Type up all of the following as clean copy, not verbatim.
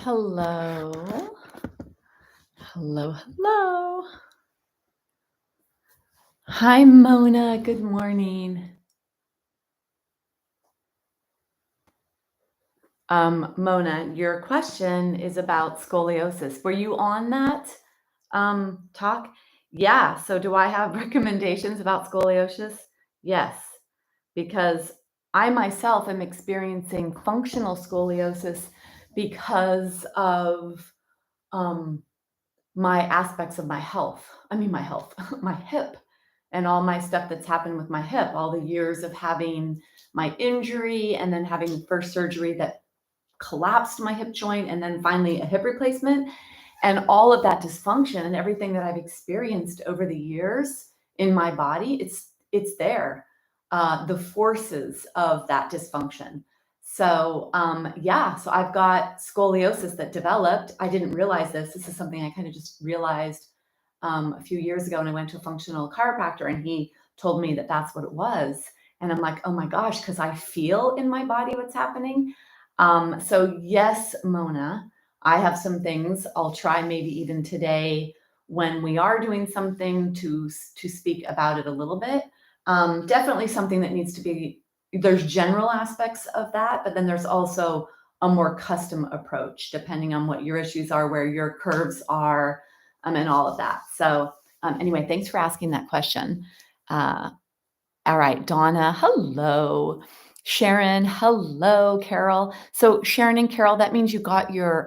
Hello. Hello, hello. Hi, Mona. Good morning. Mona, your question is about scoliosis. Were you on that talk? Yeah. So, do I have recommendations about scoliosis? Yes, because I myself am experiencing functional scoliosis because of um, my aspects of my health. My health, my hip, and all my stuff that's happened with my hip, all the years of having my injury and then having first surgery that collapsed my hip joint and then finally a hip replacement and all of that dysfunction and everything that I've experienced over the years in my body, it's there. The forces of that dysfunction. So yeah, so I've got scoliosis that developed. I didn't realize this. This is something I kind of just realized a few years ago, and I went to a functional chiropractor, and he told me that that's what it was. And I'm like, oh my gosh, because I feel in my body what's happening. So yes, Mona, I have some things I'll try maybe even today when we are doing something to speak about it a little bit. Definitely something that needs to be, there's general aspects of that, but then there's also a more custom approach depending on what your issues are, where your curves are, and all of that. So anyway, thanks for asking that question. All right, Donna, hello. Sharon, hello, Carol. So Sharon and Carol, that means you got your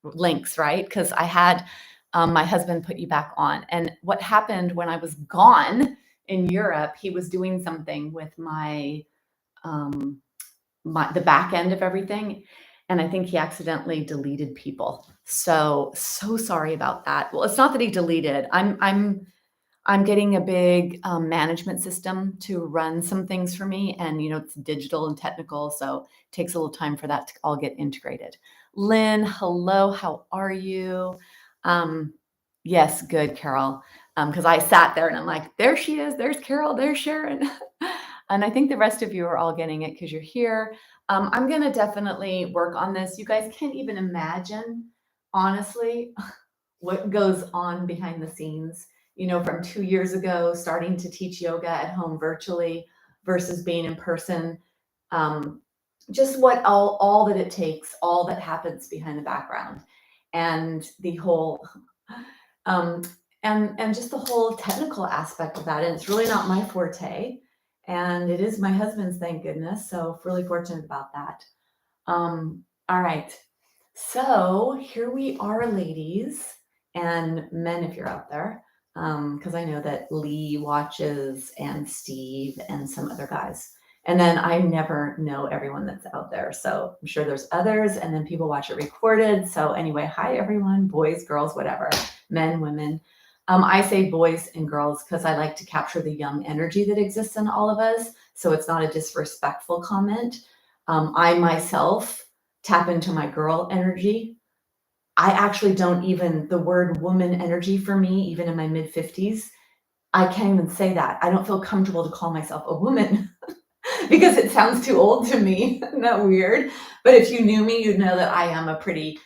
links, right? Because I had my husband put you back on. And what happened when I was gone in Europe, he was doing something with my the back end of everything. And I think he accidentally deleted people. So sorry about that. Well, it's not that he deleted. I'm getting a big management system to run some things for me. And, it's digital and technical. So it takes a little time for that to all get integrated. Lynn, hello. How are you? Yes, good, Carol. Because I sat there and I'm like, there she is. There's Carol. There's Sharon. And I think the rest of you are all getting it because you're here. I'm going to definitely work on this. You guys can't even imagine, honestly, what goes on behind the scenes, from 2 years ago, starting to teach yoga at home virtually versus being in person. Just what all that it takes, all that happens behind the background, and the whole and just the whole technical aspect of that. And it's really not my forte, and it is my husband's, thank goodness. So really fortunate about that. All right. So here we are, ladies and men, if you're out there, because I know that Lee watches and Steve and some other guys. And then I never know everyone that's out there. So I'm sure there's others, and then people watch it recorded. So anyway, hi, everyone, boys, girls, whatever, men, women. I say boys and girls because I like to capture the young energy that exists in all of us. So it's not a disrespectful comment. I myself tap into my girl energy. I actually don't even, the word woman energy for me, even in my mid 50s, I can't even say that. I don't feel comfortable to call myself a woman because it sounds too old to me. Isn't that weird? But if you knew me, you'd know that I am a pretty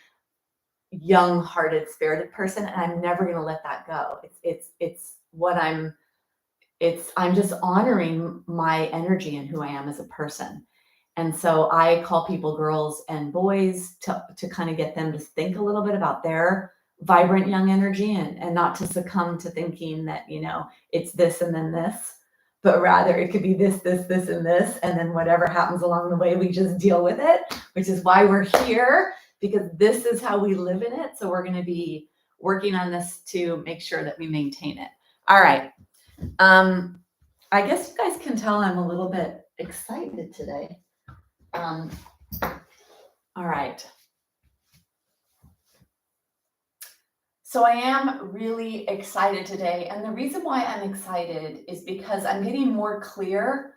young-hearted, spirited person, and I'm never going to let that go. It's what I'm just honoring my energy and who I am as a person. And so I call people girls and boys to kind of get them to think a little bit about their vibrant young energy, and not to succumb to thinking that, it's this and then this, but rather it could be this, and this, and then whatever happens along the way, we just deal with it, which is why we're here, because this is how we live in it. So we're going to be working on this to make sure that we maintain it. All right. I guess you guys can tell I'm a little bit excited today. All right. So I am really excited today. And the reason why I'm excited is because I'm getting more clear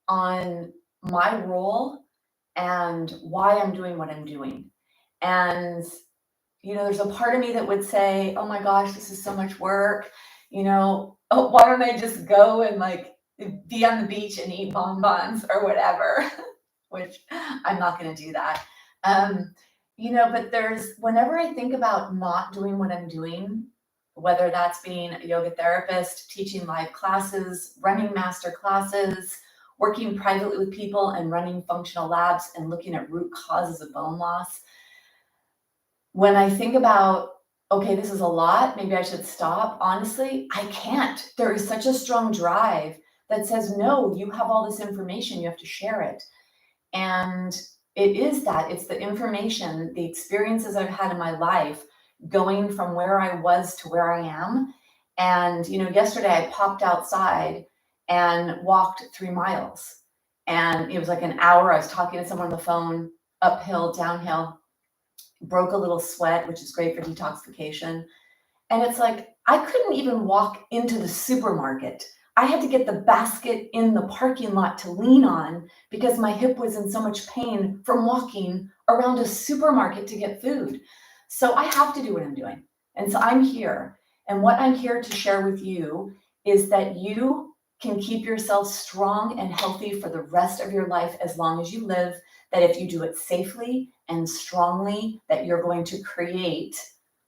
on my role and why I'm doing what I'm doing. And, there's a part of me that would say, oh my gosh, this is so much work. Oh, why don't I just go and be on the beach and eat bonbons or whatever, which I'm not going to do that. But whenever I think about not doing what I'm doing, whether that's being a yoga therapist, teaching live classes, running master classes, working privately with people and running functional labs and looking at root causes of bone loss, when I think about, okay, this is a lot, maybe I should stop, honestly, I can't. There is such a strong drive that says, no, you have all this information, you have to share it. And it's the information, the experiences I've had in my life, going from where I was to where I am. And, yesterday I popped outside and walked 3 miles. And it was like an hour. I was talking to someone on the phone, uphill, downhill, broke a little sweat, which is great for detoxification. And it's like, I couldn't even walk into the supermarket. I had to get the basket in the parking lot to lean on because my hip was in so much pain from walking around a supermarket to get food. So I have to do what I'm doing. And so I'm here. And what I'm here to share with you is that you can keep yourself strong and healthy for the rest of your life as long as you live, that if you do it safely and strongly, that you're going to create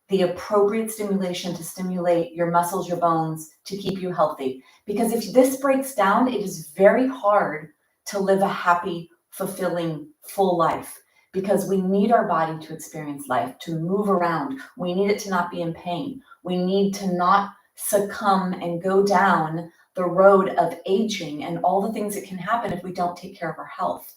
the appropriate stimulation to stimulate your muscles, your bones, to keep you healthy. Because if this breaks down, it is very hard to live a happy, fulfilling, full life, because we need our body to experience life, to move around. We need it to not be in pain. We need to not succumb and go down the road of aging and all the things that can happen if we don't take care of our health.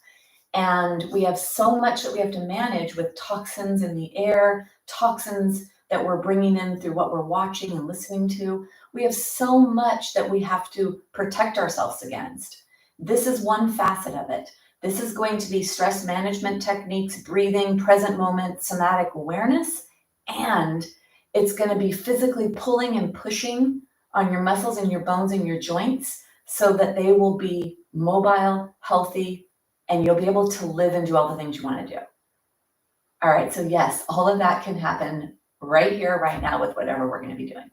And we have so much that we have to manage with toxins in the air, toxins that we're bringing in through what we're watching and listening to. We have so much that we have to protect ourselves against. This is one facet of it. This is going to be stress management techniques, breathing, present moment, somatic awareness, and it's going to be physically pulling and pushing on your muscles and your bones and your joints so that they will be mobile, healthy, and you'll be able to live and do all the things you want to do. All right, so yes, all of that can happen right here, right now, with whatever we're going to be doing.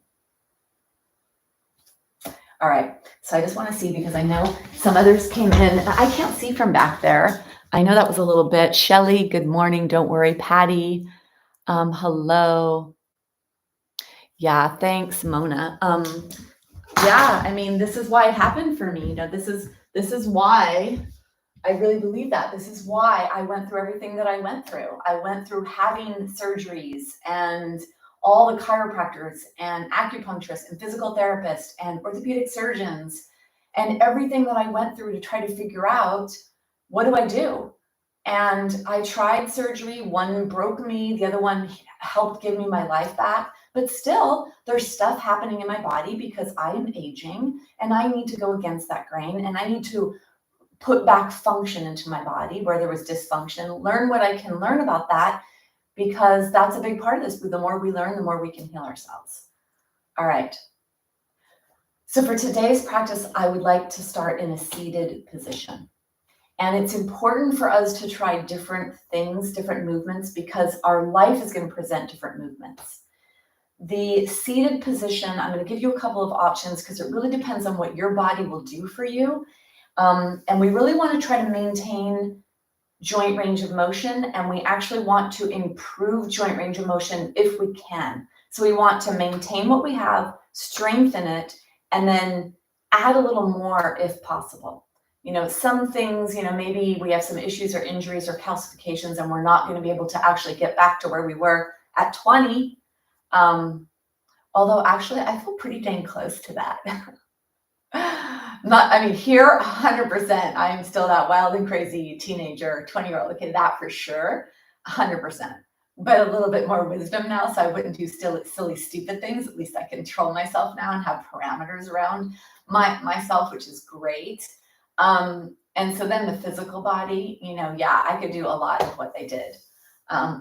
All right, so I just want to see, because I know some others came in. I can't see from back there. I know that was a little bit. Shelly, good morning. Don't worry. Patty, hello. Yeah, thanks, Mona. Yeah, I mean, this is why it happened for me. This is why I really believe that. This is why I went through everything that I went through. I went through having surgeries and all the chiropractors and acupuncturists and physical therapists and orthopedic surgeons and everything that I went through to try to figure out, what do I do? And I tried surgery. One broke me. The other one helped give me my life back. But still, there's stuff happening in my body because I am aging and I need to go against that grain, and I need to put back function into my body where there was dysfunction, learn what I can learn about that, because that's a big part of this. The more we learn, the more we can heal ourselves. All right. So for today's practice, I would like to start in a seated position. And it's important for us to try different things, different movements, because our life is going to present different movements. The seated position, I'm going to give you a couple of options because it really depends on what your body will do for you. And we really want to try to maintain joint range of motion, and we actually want to improve joint range of motion if we can. So we want to maintain what we have, strengthen it, and then add a little more if possible. Some things, maybe we have some issues or injuries or calcifications and we're not going to be able to actually get back to where we were at 20. Although actually I feel pretty dang close to that. Here, 100%, I am still that wild and crazy teenager, 20-year-old. Okay, that for sure, 100%. But a little bit more wisdom now, so I wouldn't do silly, stupid things. At least I control myself now and have parameters around myself, which is great. And so then the physical body, I could do a lot of what they did.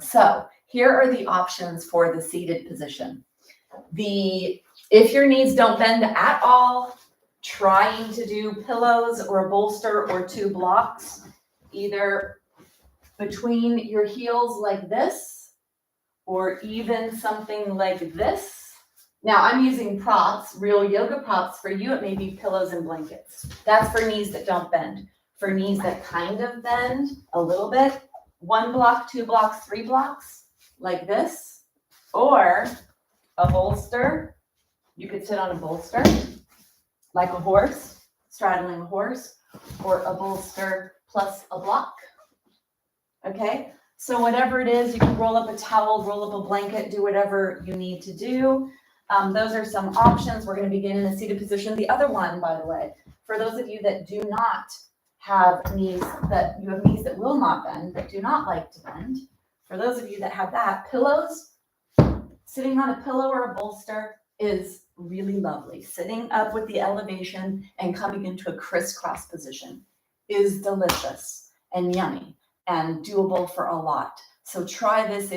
So here are the options for the seated position. If your knees don't bend at all, trying to do pillows or a bolster or 2 blocks, either between your heels like this, or even something like this. Now I'm using props, real yoga props. For you, it may be pillows and blankets. That's for knees that don't bend. For knees that kind of bend a little bit, 1 block, 2 blocks, 3 blocks, like this, or a bolster. You could sit on a bolster, like a horse, straddling a horse, or a bolster plus a block. Okay, so whatever it is, you can roll up a towel, roll up a blanket, do whatever you need to do. Those are some options. We're going to begin in a seated position. The other one, by the way, for those of you that do not have knees, that you have knees that will not bend, that do not like to bend, for those of you that have that, pillows, sitting on a pillow or a bolster is really lovely. Sitting up with the elevation and coming into a crisscross position is delicious and yummy and doable for a lot. So try this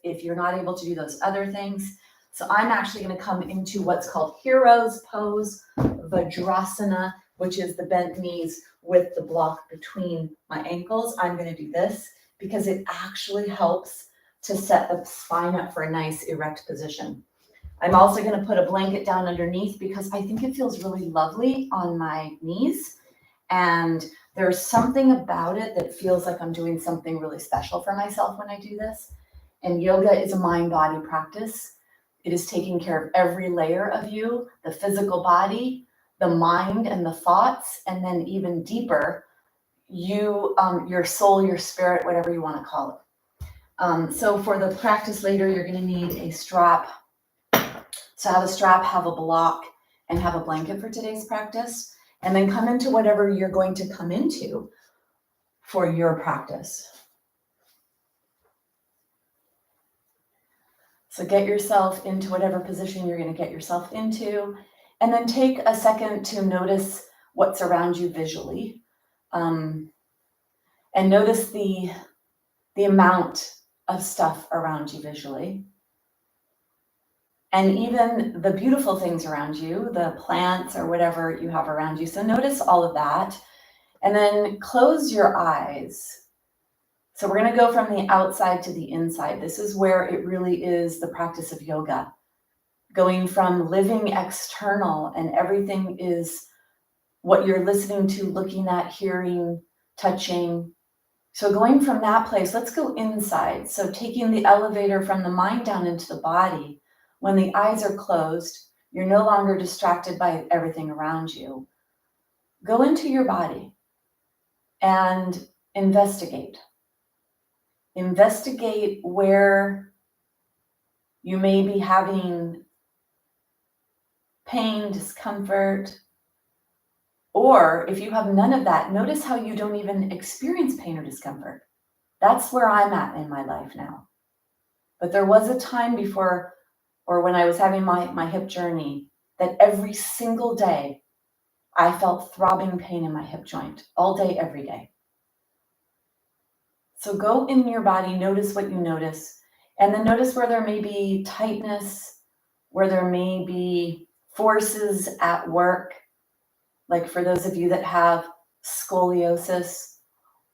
if you're not able to do those other things. So I'm actually going to come into what's called hero's pose, Vajrasana, which is the bent knees with the block between my ankles. I'm going to do this because it actually helps to set the spine up for a nice erect position. I'm also going to put a blanket down underneath because I think it feels really lovely on my knees. And there's something about it that feels like I'm doing something really special for myself when I do this. And yoga is a mind-body practice. It is taking care of every layer of you, the physical body, the mind and the thoughts, and then even deeper, you, your soul, your spirit, whatever you want to call it. So for the practice later, you're going to need a strap. So have a strap, have a block, and have a blanket for today's practice. And then come into whatever you're going to come into for your practice. So get yourself into whatever position you're going to get yourself into. And then take a second to notice what's around you visually. And notice the amount of stuff around you visually. And even the beautiful things around you, the plants or whatever you have around you. So notice all of that. And then close your eyes. So we're going to go from the outside to the inside. This is where it really is the practice of yoga. Going from living external and everything is what you're listening to, looking at, hearing, touching. So going from that place, let's go inside. So taking the elevator from the mind down into the body. When the eyes are closed, you're no longer distracted by everything around you. Go into your body and investigate. Investigate where you may be having pain, discomfort, or if you have none of that, notice how you don't even experience pain or discomfort. That's where I'm at in my life now. But there was a time before, or when I was having my hip journey, that every single day I felt throbbing pain in my hip joint, all day, every day. So go in your body, notice what you notice, and then notice where there may be tightness, where there may be forces at work, like for those of you that have scoliosis,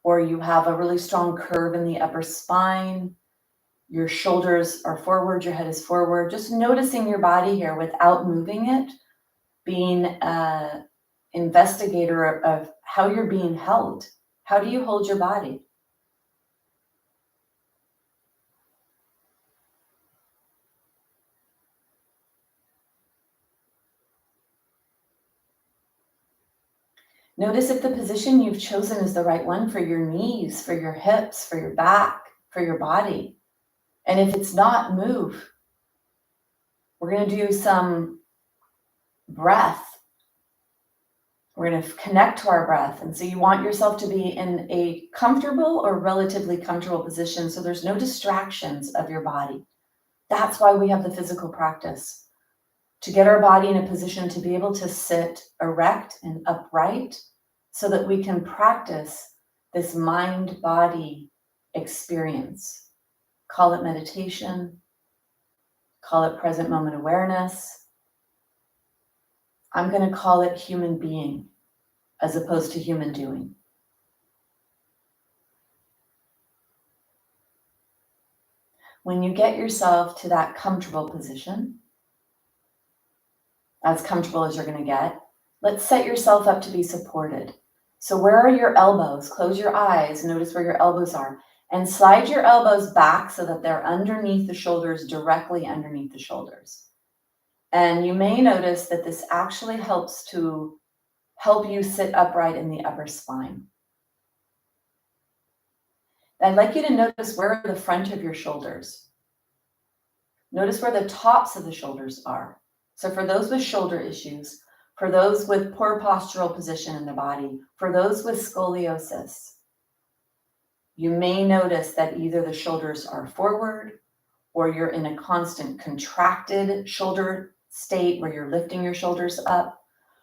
or you have a really strong curve in the upper spine, your shoulders are forward, your head is forward, just noticing your body here without moving it, being an investigator of how you're being held. How do you hold your body? Notice if the position you've chosen is the right one for your knees, for your hips, for your back, for your body. And if it's not, move. We're going to do some breath. We're going to connect to our breath. And so you want yourself to be in a comfortable or relatively comfortable position so there's no distractions of your body. That's why we have the physical practice, to get our body in a position to be able to sit erect and upright so that we can practice this mind-body experience. Call it meditation, call it present moment awareness. I'm going to call it human being as opposed to human doing. When you get yourself to that comfortable position, as comfortable as you're going to get, let's set yourself up to be supported. So where are your elbows? Close your eyes, notice where your elbows are, And slide your elbows back so that they're underneath the shoulders, directly underneath the shoulders. And you may notice that this actually helps to help you sit upright in the upper spine. I'd like you to notice where are the front of your shoulders. Notice where the tops of the shoulders are. So for those with shoulder issues, for those with poor postural position in the body, for those with scoliosis, you may notice that either the shoulders are forward or you're in a constant contracted shoulder state where you're lifting your shoulders up,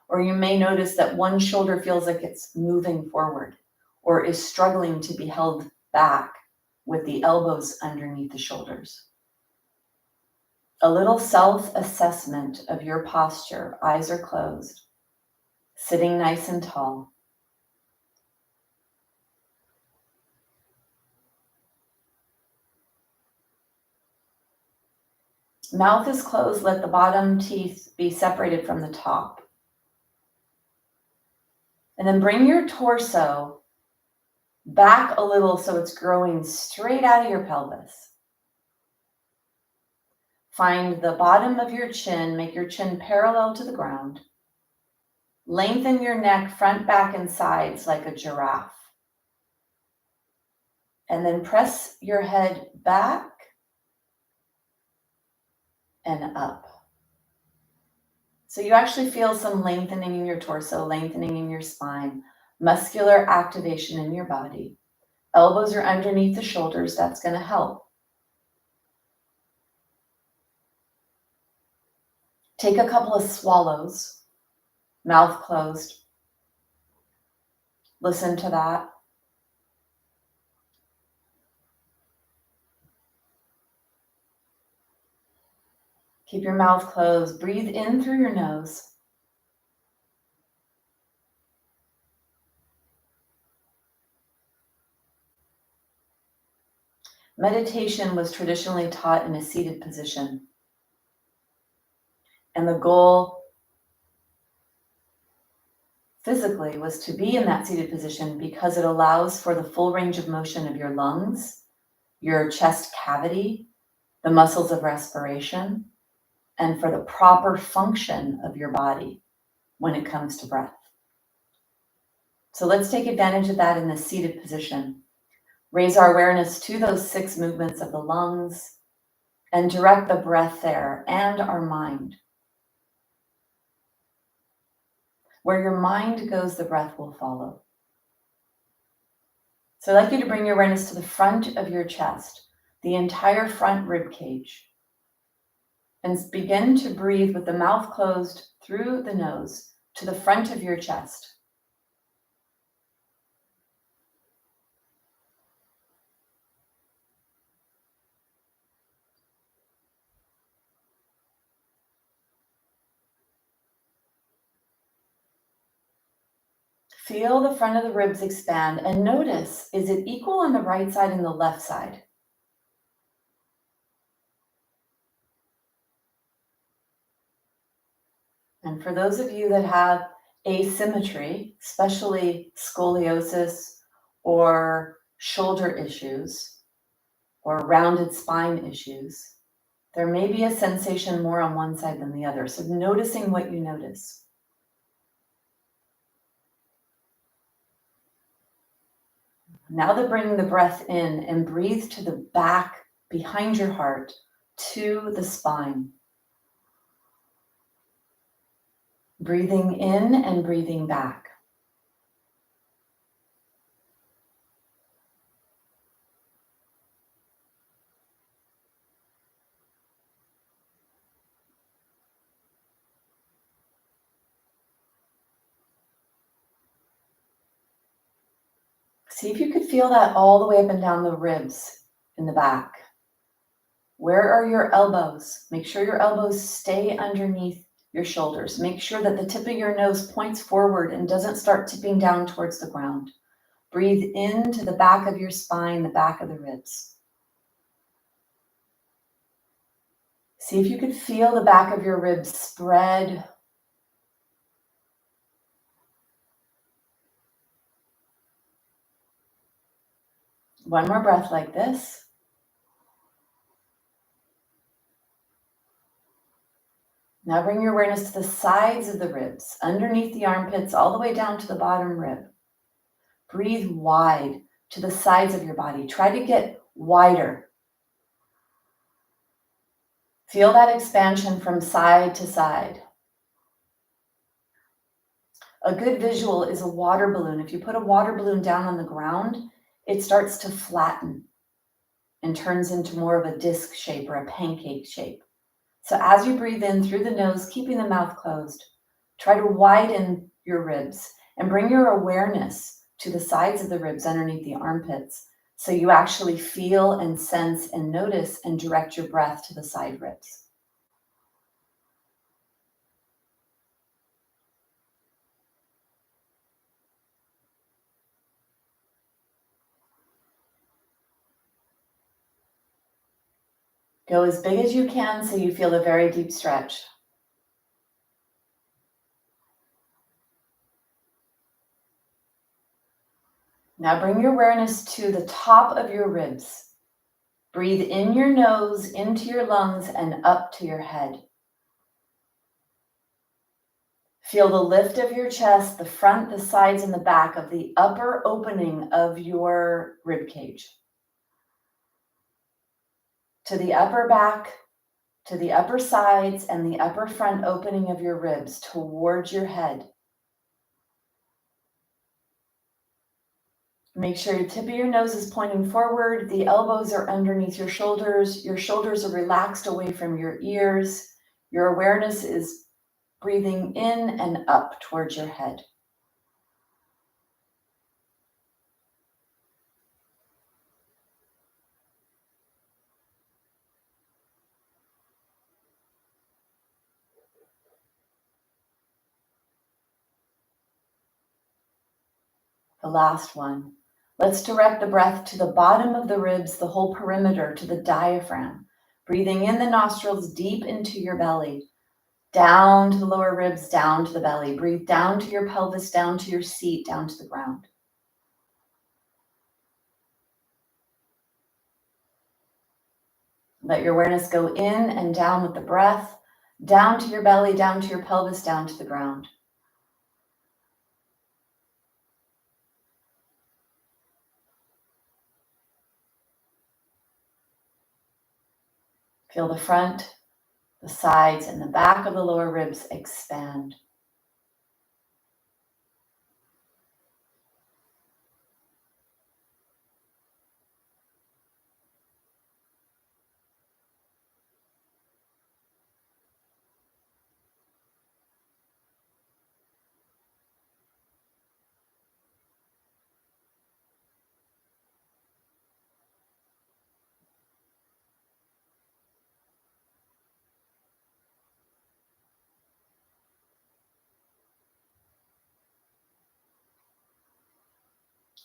or you may notice that one shoulder feels like it's moving forward or is struggling to be held back with the elbows underneath the shoulders. A little self-assessment of your posture, eyes are closed, sitting nice and tall. Mouth is closed, let the bottom teeth be separated from the top. And then bring your torso back a little so it's growing straight out of your pelvis. Find the bottom of your chin, make your chin parallel to the ground. Lengthen your neck, front, back, and sides like a giraffe. And then press your head back and up. So you actually feel some lengthening in your torso, lengthening in your spine, muscular activation in your body. Elbows are underneath the shoulders, that's going to help. Take a couple of swallows, mouth closed. Listen to that. Keep your mouth closed. Breathe in through your nose. Meditation was traditionally taught in a seated position. And the goal physically was to be in that seated position because it allows for the full range of motion of your lungs, your chest cavity, the muscles of respiration, and for the proper function of your body when it comes to breath. So let's take advantage of that in the seated position. Raise our awareness to those 6 movements of the lungs and direct the breath there and our mind. Where your mind goes, the breath will follow. So I'd like you to bring your awareness to the front of your chest, the entire front rib cage. And begin to breathe with the mouth closed through the nose to the front of your chest. Feel the front of the ribs expand and notice, is it equal on the right side and the left side? And for those of you that have asymmetry, especially scoliosis or shoulder issues or rounded spine issues, there may be a sensation more on one side than the other. So noticing what you notice. Now to bring the breath in and breathe to the back behind your heart to the spine. Breathing in and breathing back. See if you could feel that all the way up and down the ribs in the back. Where are your elbows? Make sure your elbows stay underneath your shoulders. Make sure that the tip of your nose points forward and doesn't start tipping down towards the ground. Breathe into the back of your spine, the back of the ribs. See if you could feel the back of your ribs spread. One more breath like this. Now bring your awareness to the sides of the ribs, underneath the armpits, all the way down to the bottom rib. Breathe wide to the sides of your body. Try to get wider. Feel that expansion from side to side. A good visual is a water balloon. If you put a water balloon down on the ground, it starts to flatten and turns into more of a disc shape or a pancake shape. So as you breathe in through the nose, keeping the mouth closed, try to widen your ribs and bring your awareness to the sides of the ribs underneath the armpits, so you actually feel and sense and notice and direct your breath to the side ribs. Go as big as you can so you feel a very deep stretch. Now bring your awareness to the top of your ribs. Breathe in your nose, into your lungs, and up to your head. Feel the lift of your chest, the front, the sides, and the back of the upper opening of your rib cage. To the upper back, to the upper sides, and the upper front opening of your ribs towards your head. Make sure the tip of your nose is pointing forward, the elbows are underneath your shoulders are relaxed away from your ears, your awareness is breathing in and up towards your head. The last one. Let's direct the breath to the bottom of the ribs, the whole perimeter, to the diaphragm. Breathing in the nostrils deep into your belly, down to the lower ribs, down to the belly. Breathe down to your pelvis, down to your seat, down to the ground. Let your awareness go in and down with the breath, down to your belly, down to your pelvis, down to the ground. Feel the front, the sides, and the back of the lower ribs expand.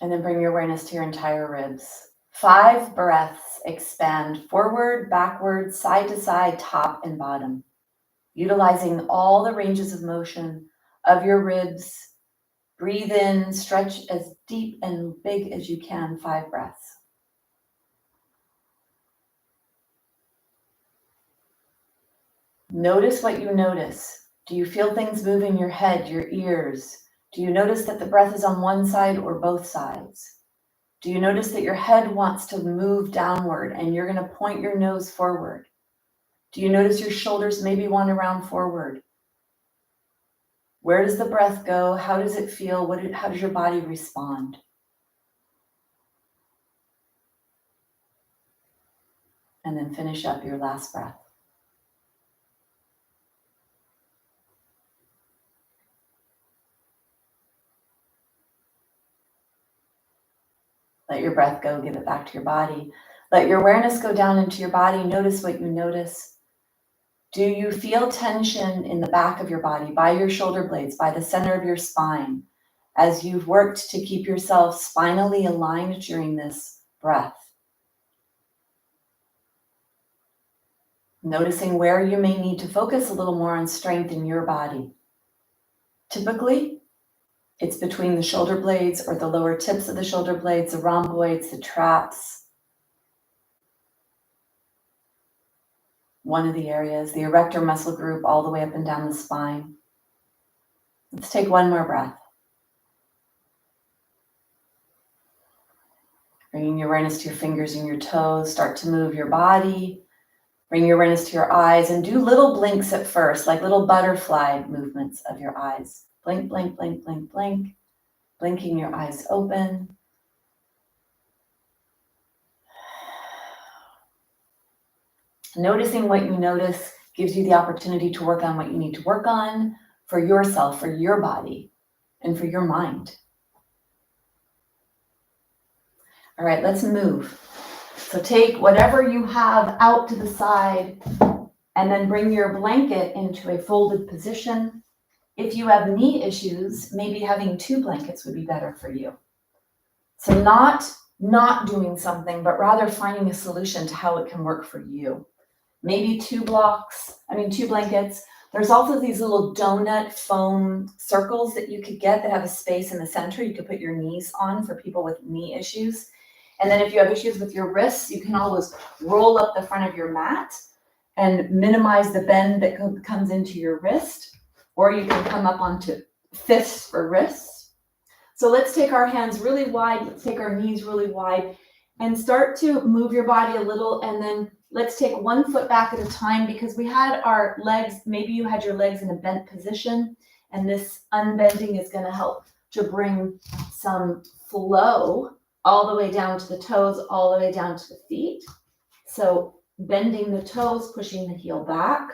And then bring your awareness to your entire ribs. 5 breaths, expand forward, backward, side to side, top and bottom, utilizing all the ranges of motion of your ribs. Breathe in, stretch as deep and big as you can, 5 breaths. Notice what you notice. Do you feel things move in your head, your ears? Do you notice that the breath is on one side or both sides? Do you notice that your head wants to move downward and you're going to point your nose forward? Do you notice your shoulders maybe want to round forward? Where does the breath go? How does it feel? How does your body respond? And then finish up your last breath. Let your breath go, give it back to your body. Let your awareness go down into your body. Notice what you notice. Do you feel tension in the back of your body, by your shoulder blades, by the center of your spine, as you've worked to keep yourself spinally aligned during this breath? Noticing where you may need to focus a little more on strength in your body. Typically, It's between the shoulder blades or the lower tips of the shoulder blades, the rhomboids, the traps. One of the areas, the erector muscle group all the way up and down the spine. Let's take one more breath. Bringing your awareness to your fingers and your toes. Start to move your body. Bring your awareness to your eyes and do little blinks at first, like little butterfly movements of your eyes. Blink, blink, blink, blink, blink. Blinking your eyes open. Noticing what you notice gives you the opportunity to work on what you need to work on for yourself, for your body, and for your mind. All right, let's move. So take whatever you have out to the side and then bring your blanket into a folded position. If you have knee issues, maybe having 2 blankets would be better for you. So not doing something, but rather finding a solution to how it can work for you. Maybe 2 blankets. There's also these little donut foam circles that you could get that have a space in the center you could put your knees on for people with knee issues. And then if you have issues with your wrists, you can always roll up the front of your mat and minimize the bend that comes into your wrist, or you can come up onto fists for wrists. So let's take our hands really wide, let's take our knees really wide and start to move your body a little, and then let's take 1 foot back at a time, because we had our legs, maybe you had your legs in a bent position, and this unbending is going to help to bring some flow all the way down to the toes, all the way down to the feet. So bending the toes, pushing the heel back.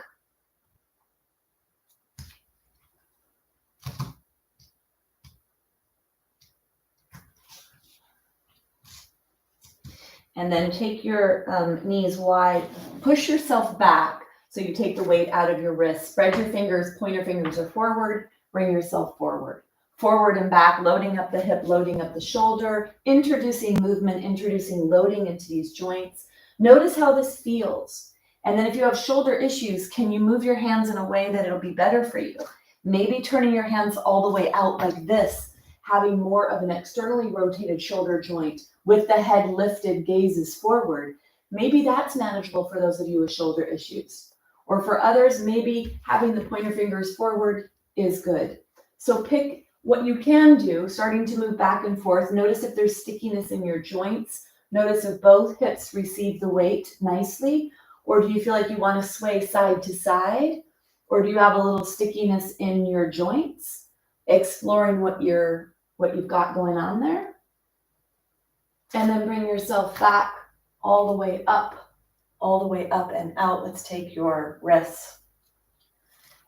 And then take your knees wide, push yourself back. So you take the weight out of your wrist, spread your fingers, pointer fingers are forward, bring yourself forward. Forward and back, loading up the hip, loading up the shoulder, introducing movement, introducing loading into these joints. Notice how this feels. And then if you have shoulder issues, can you move your hands in a way that it'll be better for you? Maybe turning your hands all the way out like this, having more of an externally rotated shoulder joint with the head lifted, gazes forward. Maybe that's manageable for those of you with shoulder issues. Or for others, maybe having the pointer fingers forward is good. So pick what you can do, starting to move back and forth. Notice if there's stickiness in your joints. Notice if both hips receive the weight nicely, or do you feel like you want to sway side to side, or do you have a little stickiness in your joints? Exploring what you've got going on there. And then bring yourself back all the way up and out. Let's take your wrists.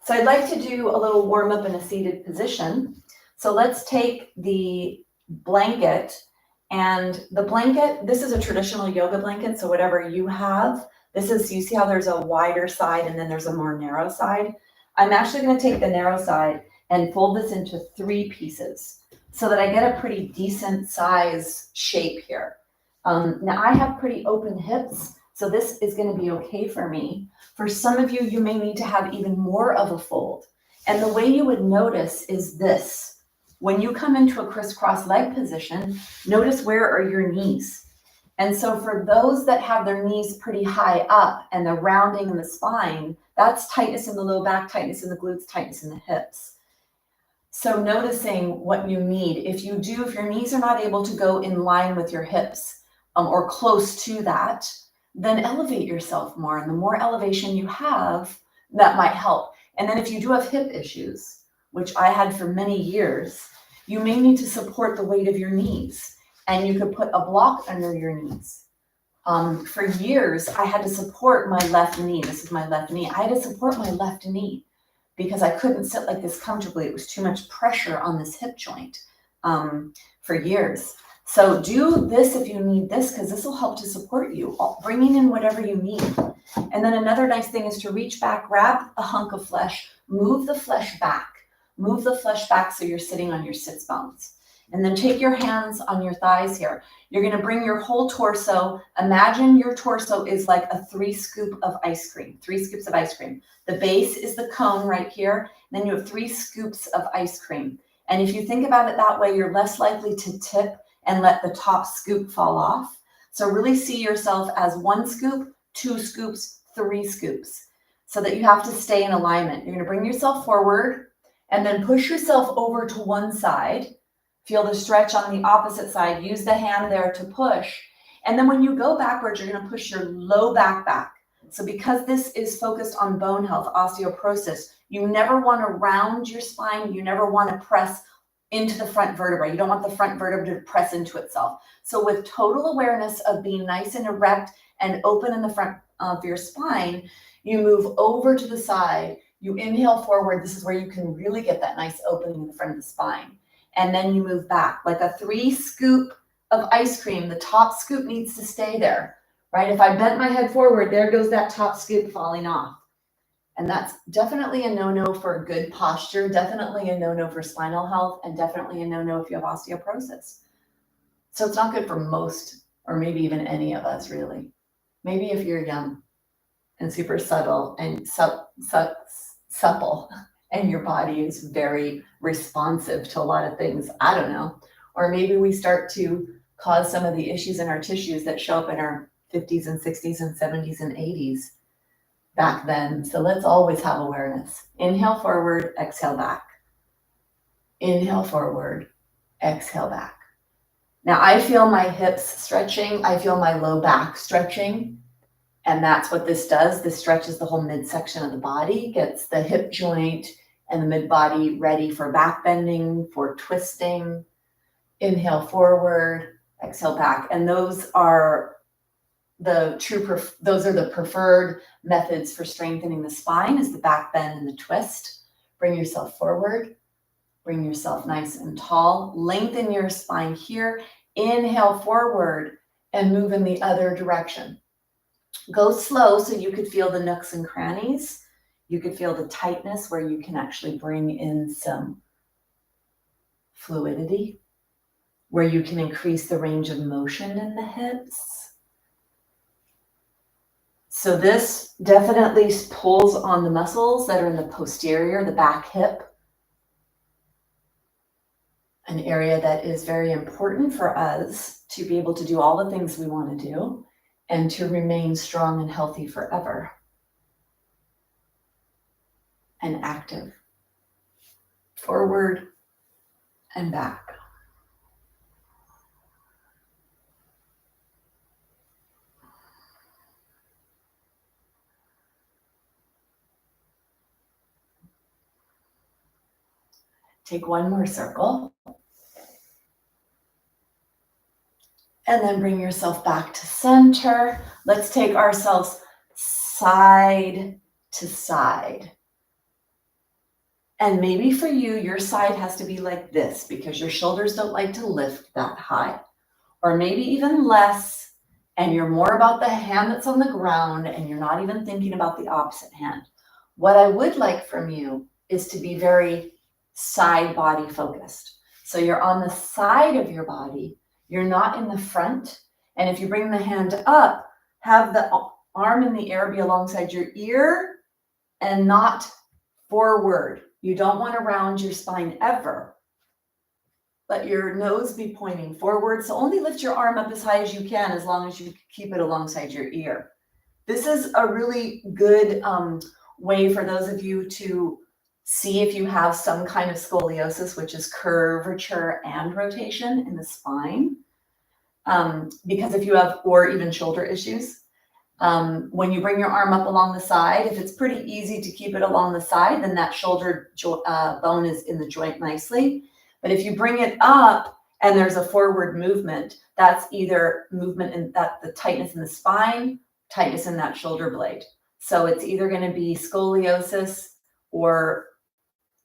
So I'd like to do a little warm up in a seated position. So let's take the blanket, and the blanket, this is a traditional yoga blanket. So whatever you have, you see how there's a wider side and then there's a more narrow side. I'm actually going to take the narrow side and fold this into 3 pieces so that I get a pretty decent size shape here. Now I have pretty open hips, so this is going to be okay for me. For some of you, you may need to have even more of a fold. And the way you would notice is this. When you come into a crisscross leg position, notice where are your knees. And so for those that have their knees pretty high up and the rounding in the spine, that's tightness in the low back, tightness in the glutes, tightness in the hips. So noticing what you need. If your knees are not able to go in line with your hips or close to that, then elevate yourself more. And the more elevation you have, that might help. And then if you do have hip issues, which I had for many years, you may need to support the weight of your knees. And you could put a block under your knees. For years, I had to support my left knee. This is my left knee. I had to support my left knee because I couldn't sit like this comfortably. It was too much pressure on this hip joint for years. So do this if you need this, because this will help to support you, bringing in whatever you need. And then another nice thing is to reach back, grab a hunk of flesh, move the flesh back. Move the flesh back so you're sitting on your sits bones. And then take your hands on your thighs here. You're going to bring your whole torso. Imagine your torso is like a 3 scoop of ice cream, 3 scoops of ice cream. The base is the cone right here. Then you have 3 scoops of ice cream. And if you think about it that way, you're less likely to tip and let the top scoop fall off. So really see yourself as 1 scoop, 2 scoops, 3 scoops, so that you have to stay in alignment. You're going to bring yourself forward and then push yourself over to one side. Feel the stretch on the opposite side. Use the hand there to push. And then when you go backwards, you're going to push your low back back. So because this is focused on bone health, osteoporosis, you never want to round your spine. You never want to press into the front vertebra. You don't want the front vertebra to press into itself. So with total awareness of being nice and erect and open in the front of your spine, you move over to the side. You inhale forward. This is where you can really get that nice opening in the front of the spine. And then you move back like a 3 scoop of ice cream. The top scoop needs to stay there, right? If I bent my head forward, there goes that top scoop falling off. And that's definitely a no-no for good posture, definitely a no-no for spinal health, and definitely a no-no if you have osteoporosis. So it's not good for most, or maybe even any of us, really. Maybe if you're young and super subtle and supple, and your body is very responsive to a lot of things, I don't know. Or maybe we start to cause some of the issues in our tissues that show up in our 50s and 60s and 70s and 80s back then. So let's always have awareness. Inhale forward, exhale back. Inhale forward, exhale back. Now I feel my hips stretching. I feel my low back stretching. And that's what this does. This stretches the whole midsection of the body, gets the hip joint and the mid body ready for back bending, for twisting. Inhale forward, exhale back. And those are the preferred methods for strengthening the spine, is the back bend and the twist. Bring yourself forward, bring yourself nice and tall, lengthen your spine here, inhale forward and move in the other direction. Go slow so you could feel the nooks and crannies. You could feel the tightness where you can actually bring in some fluidity, where you can increase the range of motion in the hips. So this definitely pulls on the muscles that are in the posterior, the back hip, an area that is very important for us to be able to do all the things we want to do and to remain strong and healthy forever and active. Forward and back. Take one more circle. And then bring yourself back to center. Let's take ourselves side to side. And maybe for you, your side has to be like this because your shoulders don't like to lift that high. Or maybe even less, and you're more about the hand that's on the ground and you're not even thinking about the opposite hand. What I would like from you is to be very side body focused. So you're on the side of your body, you're not in the front. And if you bring the hand up, have the arm in the air be alongside your ear and not forward. You don't want to round your spine ever. Let your nose be pointing forward. So only lift your arm up as high as you can, as long as you keep it alongside your ear. This is a really good way for those of you to see if you have some kind of scoliosis, which is curvature and rotation in the spine. Because if you have, or even shoulder issues, when you bring your arm up along the side, if it's pretty easy to keep it along the side, then that shoulder bone is in the joint nicely. But if you bring it up and there's a forward movement, that's either movement in that the tightness in the spine, tightness in that shoulder blade. So it's either going to be scoliosis or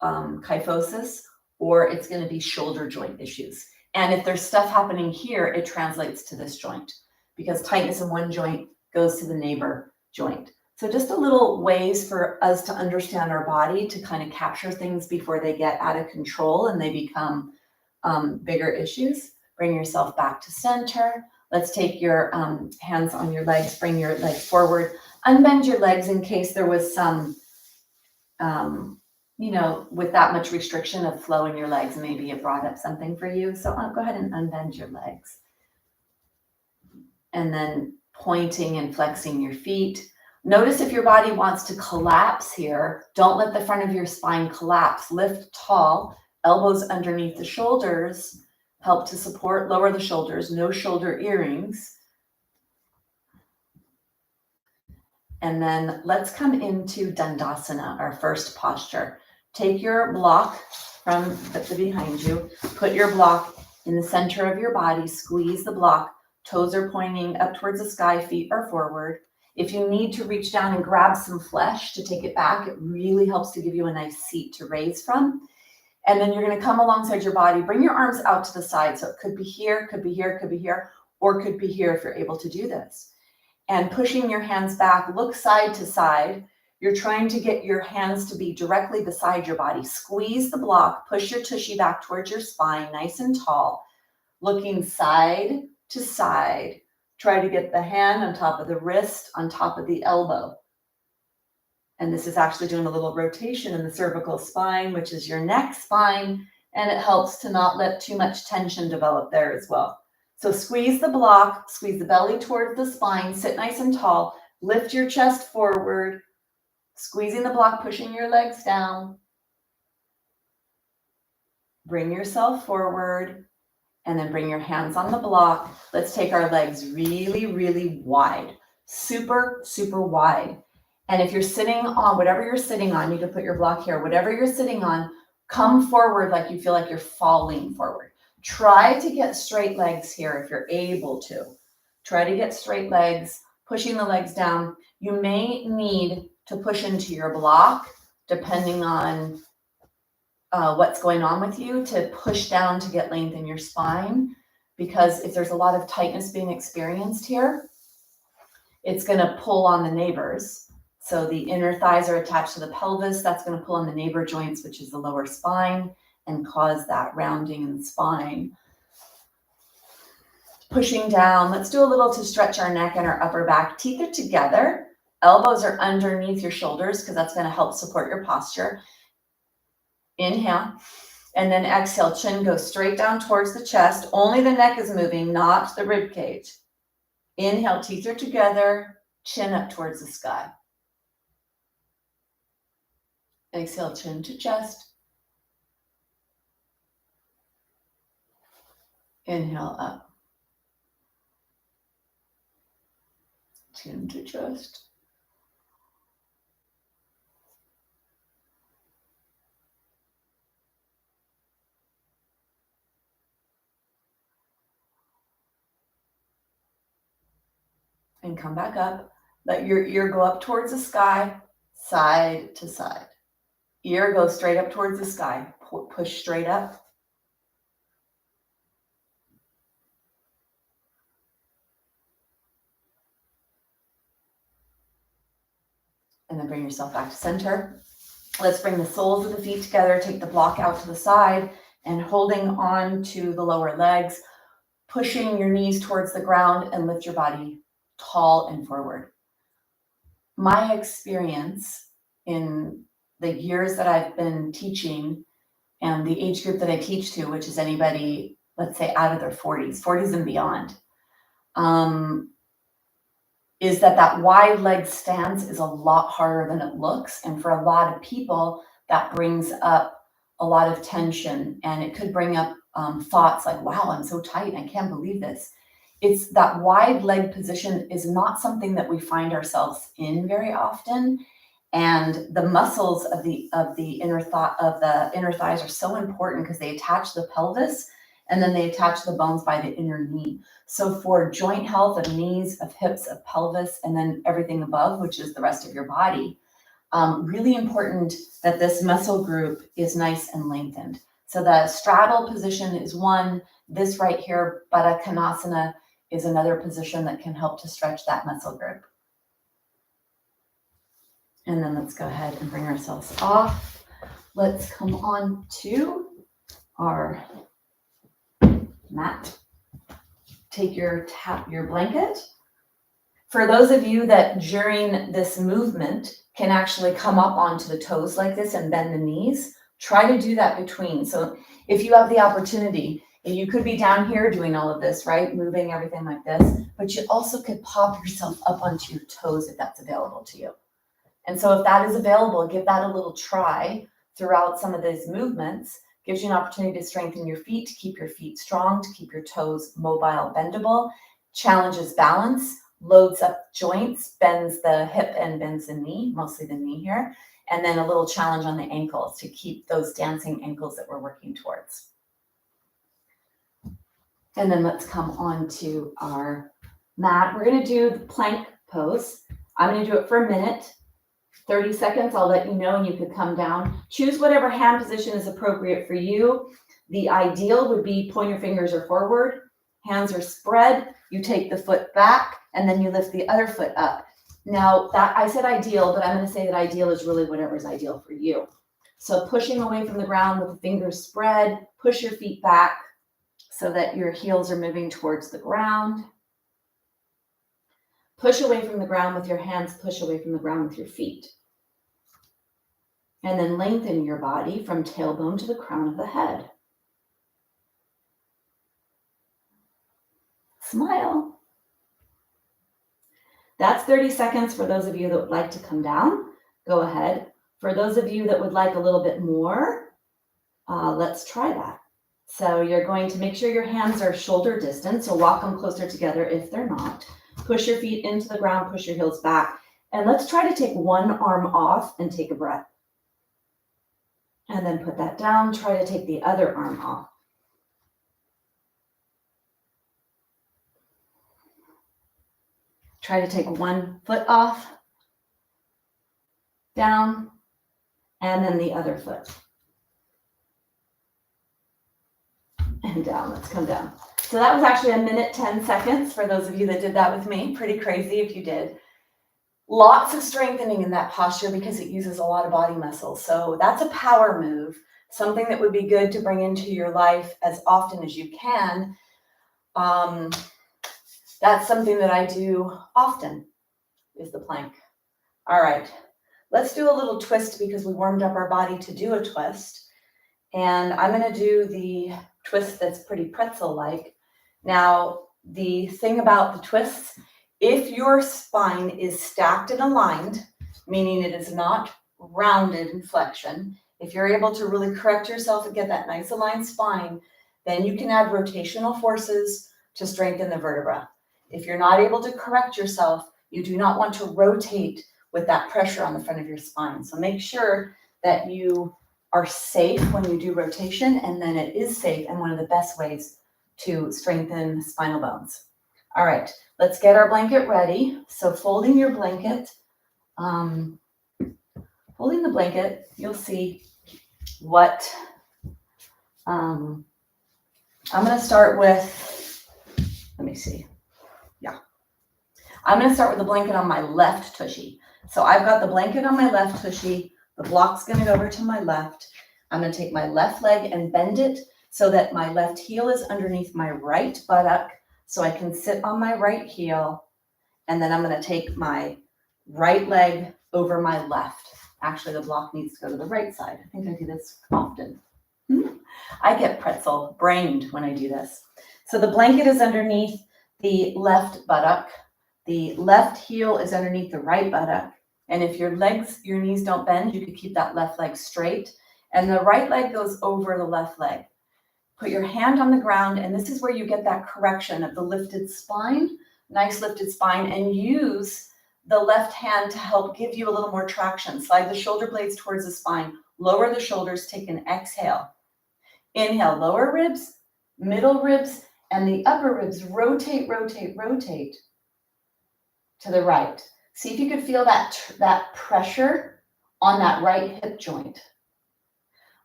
kyphosis, or it's going to be shoulder joint issues. And if there's stuff happening here, it translates to this joint because tightness in one joint goes to the neighbor joint. So just a little ways for us to understand our body, to kind of capture things before they get out of control and they become bigger issues. Bring yourself back to center. Let's take your hands on your legs, bring your legs forward, unbend your legs in case there was some with that much restriction of flow in your legs, maybe it brought up something for you. So go ahead and unbend your legs. And then pointing and flexing your feet. Notice if your body wants to collapse here, don't let the front of your spine collapse. Lift tall, elbows underneath the shoulders, help to support, lower the shoulders, no shoulder earrings. And then let's come into Dandasana, our first posture. Take your block from the behind you, put your block in the center of your body, squeeze the block, toes are pointing up towards the sky, feet are forward. If you need to reach down and grab some flesh to take it back, it really helps to give you a nice seat to raise from. And then you're going to come alongside your body, bring your arms out to the side. So it could be here, could be here, could be here, or could be here if you're able to do this. And pushing your hands back, look side to side. You're trying to get your hands to be directly beside your body. Squeeze the block, push your tushy back towards your spine, nice and tall, looking side to side. Try to get the hand on top of the wrist, on top of the elbow. And this is actually doing a little rotation in the cervical spine, which is your neck spine, and it helps to not let too much tension develop there as well. So squeeze the block, squeeze the belly towards the spine, sit nice and tall, lift your chest forward, squeezing the block, pushing your legs down. Bring yourself forward, and then bring your hands on the block. Let's take our legs really, really wide, super, super wide. And if you're sitting on whatever you're sitting on, you can put your block here, whatever you're sitting on, come forward like you feel like you're falling forward. Try to get straight legs here if you're able to. Try to get straight legs, pushing the legs down. You may need to push into your block, depending on what's going on with you, to push down to get length in your spine, because if there's a lot of tightness being experienced here, it's going to pull on the neighbors. So the inner thighs are attached to the pelvis. That's going to pull on the neighbor joints, which is the lower spine, and cause that rounding in the spine. Pushing down. Let's do a little to stretch our neck and our upper back. Teeth are together. Elbows are underneath your shoulders because that's going to help support your posture. Inhale. And then exhale. Chin goes straight down towards the chest. Only the neck is moving, not the rib cage. Inhale. Teeth are together. Chin up towards the sky. Exhale. Chin to chest. Inhale up. Chin to chest. And come back up. Let your ear go up towards the sky, side to side. Ear goes straight up towards the sky. Push straight up. And then bring yourself back to center. Let's bring the soles of the feet together. Take the block out to the side and holding on to the lower legs, pushing your knees towards the ground and lift your body tall and forward. My experience in the years that I've been teaching and the age group that I teach to, which is anybody, let's say out of their 40s and beyond, is that wide leg stance is a lot harder than it looks. And for a lot of people, that brings up a lot of tension, and it could bring up thoughts like, wow, I'm so tight. I can't believe this. It's that wide leg position is not something that we find ourselves in very often. And the muscles of the inner thighs are so important because they attach the pelvis and then they attach the bones by the inner knee. So for joint health of knees, of hips, of pelvis, and then everything above, which is the rest of your body, really important that this muscle group is nice and lengthened. So the straddle position is one. This right here, Baddha Konasana, is another position that can help to stretch that muscle group. And then let's go ahead and bring ourselves off. Let's come on to our mat. Take your blanket. For those of you that during this movement can actually come up onto the toes like this and bend the knees. Try to do that between. So if you have the opportunity, and you could be down here doing all of this, right? Moving everything like this, but you also could pop yourself up onto your toes if that's available to you. And so if that is available, give that a little try throughout some of these movements. Gives you an opportunity to strengthen your feet, to keep your feet strong, to keep your toes mobile, bendable, challenges balance, loads up joints, bends the hip and bends the knee, mostly the knee here, and then a little challenge on the ankles to keep those dancing ankles that we're working towards. And then let's come on to our mat. We're going to do the plank pose. I'm going to do it for a minute, 30 seconds. I'll let you know, and you could come down. Choose whatever hand position is appropriate for you. The ideal would be pointer fingers are forward, hands are spread. You take the foot back, and then you lift the other foot up. Now, that I said ideal, but I'm going to say that ideal is really whatever is ideal for you. So pushing away from the ground with the fingers spread, push your feet back so that your heels are moving towards the ground. Push away from the ground with your hands, push away from the ground with your feet. And then lengthen your body from tailbone to the crown of the head. Smile. That's 30 seconds for those of you that would like to come down. Go ahead. For those of you that would like a little bit more, let's try that. So you're going to make sure your hands are shoulder distance, so walk them closer together if they're not. Push your feet into the ground, push your heels back, and let's try to take one arm off and take a breath. And then put that down, try to take the other arm off. Try to take one foot off, down, and then the other foot. And down, let's come down. So that was actually 1 minute, 10 seconds for those of you that did that with me. Pretty crazy if you did. Lots of strengthening in that posture because it uses a lot of body muscle. So that's a power move, something that would be good to bring into your life as often as you can. That's something that I do often, is the plank. All right, let's do a little twist because we warmed up our body to do a twist. And I'm going to do the twist that's pretty pretzel-like. Now, the thing about the twists, if your spine is stacked and aligned, meaning it is not rounded in flexion, if you're able to really correct yourself and get that nice aligned spine, then you can add rotational forces to strengthen the vertebra. If you're not able to correct yourself, you do not want to rotate with that pressure on the front of your spine. So make sure that you are safe when you do rotation, and then it is safe and one of the best ways to strengthen spinal bones. All right, let's get our blanket ready. So folding your blanket, holding the blanket, you'll see what, I'm going to start with, let me see. Yeah. I'm going to start with the blanket on my left tushy. So I've got the blanket on my left tushy. The block's going to go over to my left. I'm going to take my left leg and bend it so that my left heel is underneath my right buttock, so I can sit on my right heel. And then I'm going to take my right leg over my left. Actually, the block needs to go to the right side. I think I do this often. I get pretzel brained when I do this. So the blanket is underneath the left buttock. The left heel is underneath the right buttock. And if your knees don't bend, you could keep that left leg straight. And the right leg goes over the left leg. Put your hand on the ground, and this is where you get that correction of the lifted spine, nice lifted spine, and use the left hand to help give you a little more traction. Slide the shoulder blades towards the spine, lower the shoulders, take an exhale. Inhale, lower ribs, middle ribs, and the upper ribs. Rotate, rotate, rotate to the right. See if you can feel that pressure on that right hip joint.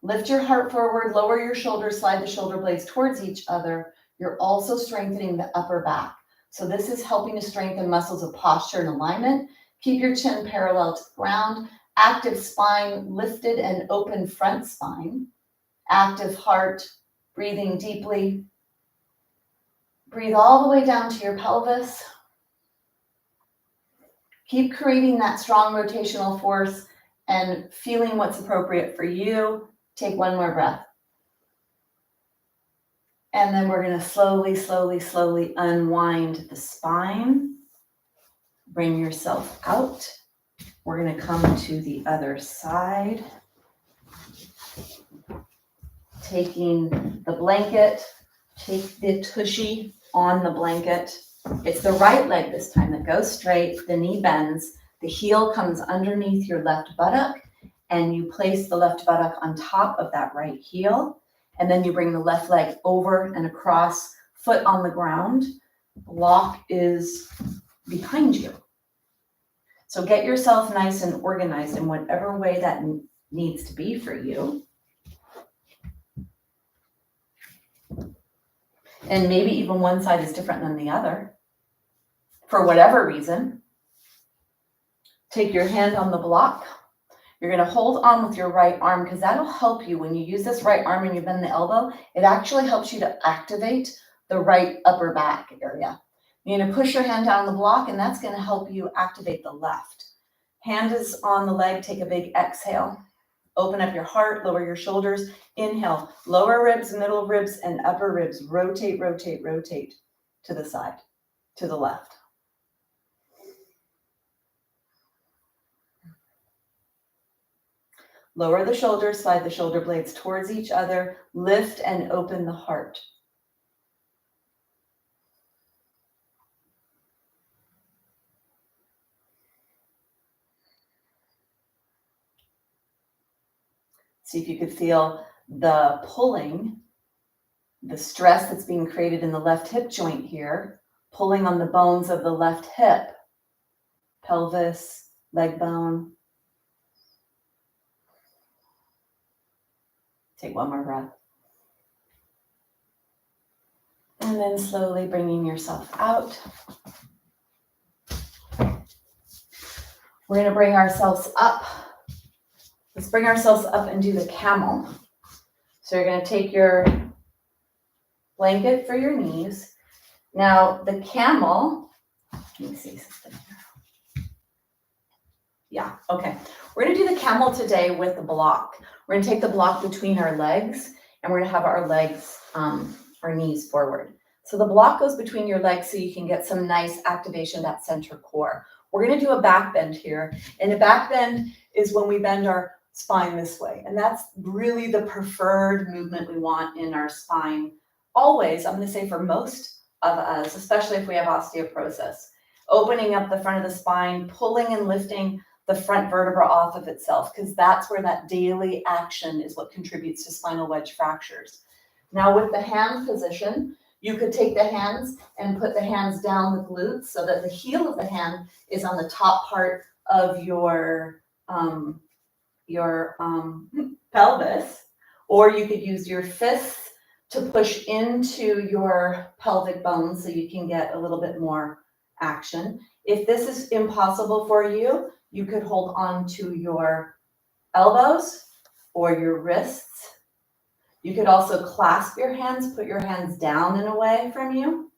Lift your heart forward, lower your shoulders, slide the shoulder blades towards each other. You're also strengthening the upper back. So this is helping to strengthen muscles of posture and alignment. Keep your chin parallel to the ground. Active spine, lifted and open front spine. Active heart, breathing deeply. Breathe all the way down to your pelvis. Keep creating that strong rotational force and feeling what's appropriate for you. Take one more breath. And then we're going to slowly, slowly, slowly unwind the spine. Bring yourself out. We're going to come to the other side. Taking the blanket, take the tushy on the blanket. It's the right leg this time that goes straight, the knee bends, the heel comes underneath your left buttock, and you place the left buttock on top of that right heel. And then you bring the left leg over and across, foot on the ground. Block is behind you. So get yourself nice and organized in whatever way that needs to be for you. And maybe even one side is different than the other. For whatever reason, take your hand on the block. You're going to hold on with your right arm because that'll help you when you use this right arm and you bend the elbow. It actually helps you to activate the right upper back area. You're going to push your hand down the block, and that's going to help you activate the left. Hand is on the leg. Take a big exhale. Open up your heart, lower your shoulders. Inhale, lower ribs, middle ribs, and upper ribs. Rotate, rotate, rotate to the side, to the left. Lower the shoulders, slide the shoulder blades towards each other. Lift and open the heart. See if you could feel the pulling, the stress that's being created in the left hip joint here, pulling on the bones of the left hip, pelvis, leg bone. Take one more breath. And then slowly bringing yourself out. We're going to bring ourselves up. Let's bring ourselves up and do the camel. So you're going to take your blanket for your knees. Now the camel, let me see something here. Yeah, okay. We're going to do the camel today with the block. We're going to take the block between our legs, and we're going to have our legs, our knees forward. So the block goes between your legs so you can get some nice activation of that center core. We're going to do a back bend here. And a back bend is when we bend our spine this way. And that's really the preferred movement we want in our spine. Always, I'm going to say for most of us, especially if we have osteoporosis, opening up the front of the spine, pulling and lifting the front vertebra off of itself, because that's where that daily action is what contributes to spinal wedge fractures. Now with the hand position, you could take the hands and put the hands down the glutes so that the heel of the hand is on the top part of your pelvis, or you could use your fists to push into your pelvic bones so you can get a little bit more action. If this is impossible for you, you could hold on to your elbows or your wrists. You could also clasp your hands, put your hands down and away from you.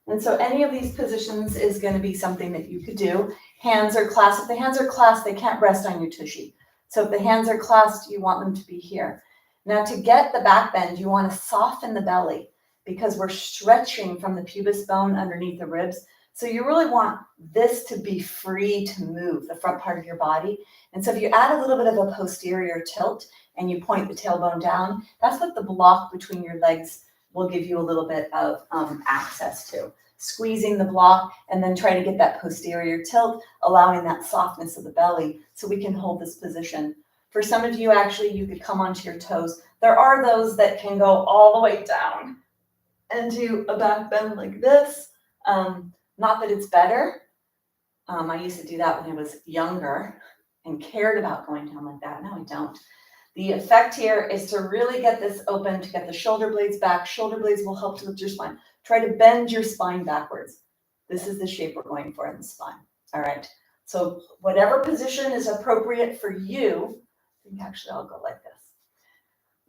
And so any of these positions is going to be something that you could do. Hands are clasped. If the hands are clasped, they can't rest on your tushy. So if the hands are clasped, you want them to be here. Now to get the back bend, you want to soften the belly because we're stretching from the pubis bone underneath the ribs. So you really want this to be free to move, the front part of your body. And so if you add a little bit of a posterior tilt and you point the tailbone down, that's what the block between your legs will give you a little bit of access to. Squeezing the block and then try to get that posterior tilt, allowing that softness of the belly so we can hold this position. For some of you, actually, you could come onto your toes. There are those that can go all the way down and do a back bend like this. Not that it's better. I used to do that when I was younger and cared about going down like that. Now I don't. The effect here is to really get this open, to get the shoulder blades back. Shoulder blades will help to lift your spine. Try to bend your spine backwards. This is the shape we're going for in the spine. All right. So whatever position is appropriate for you, I think actually I'll go like this.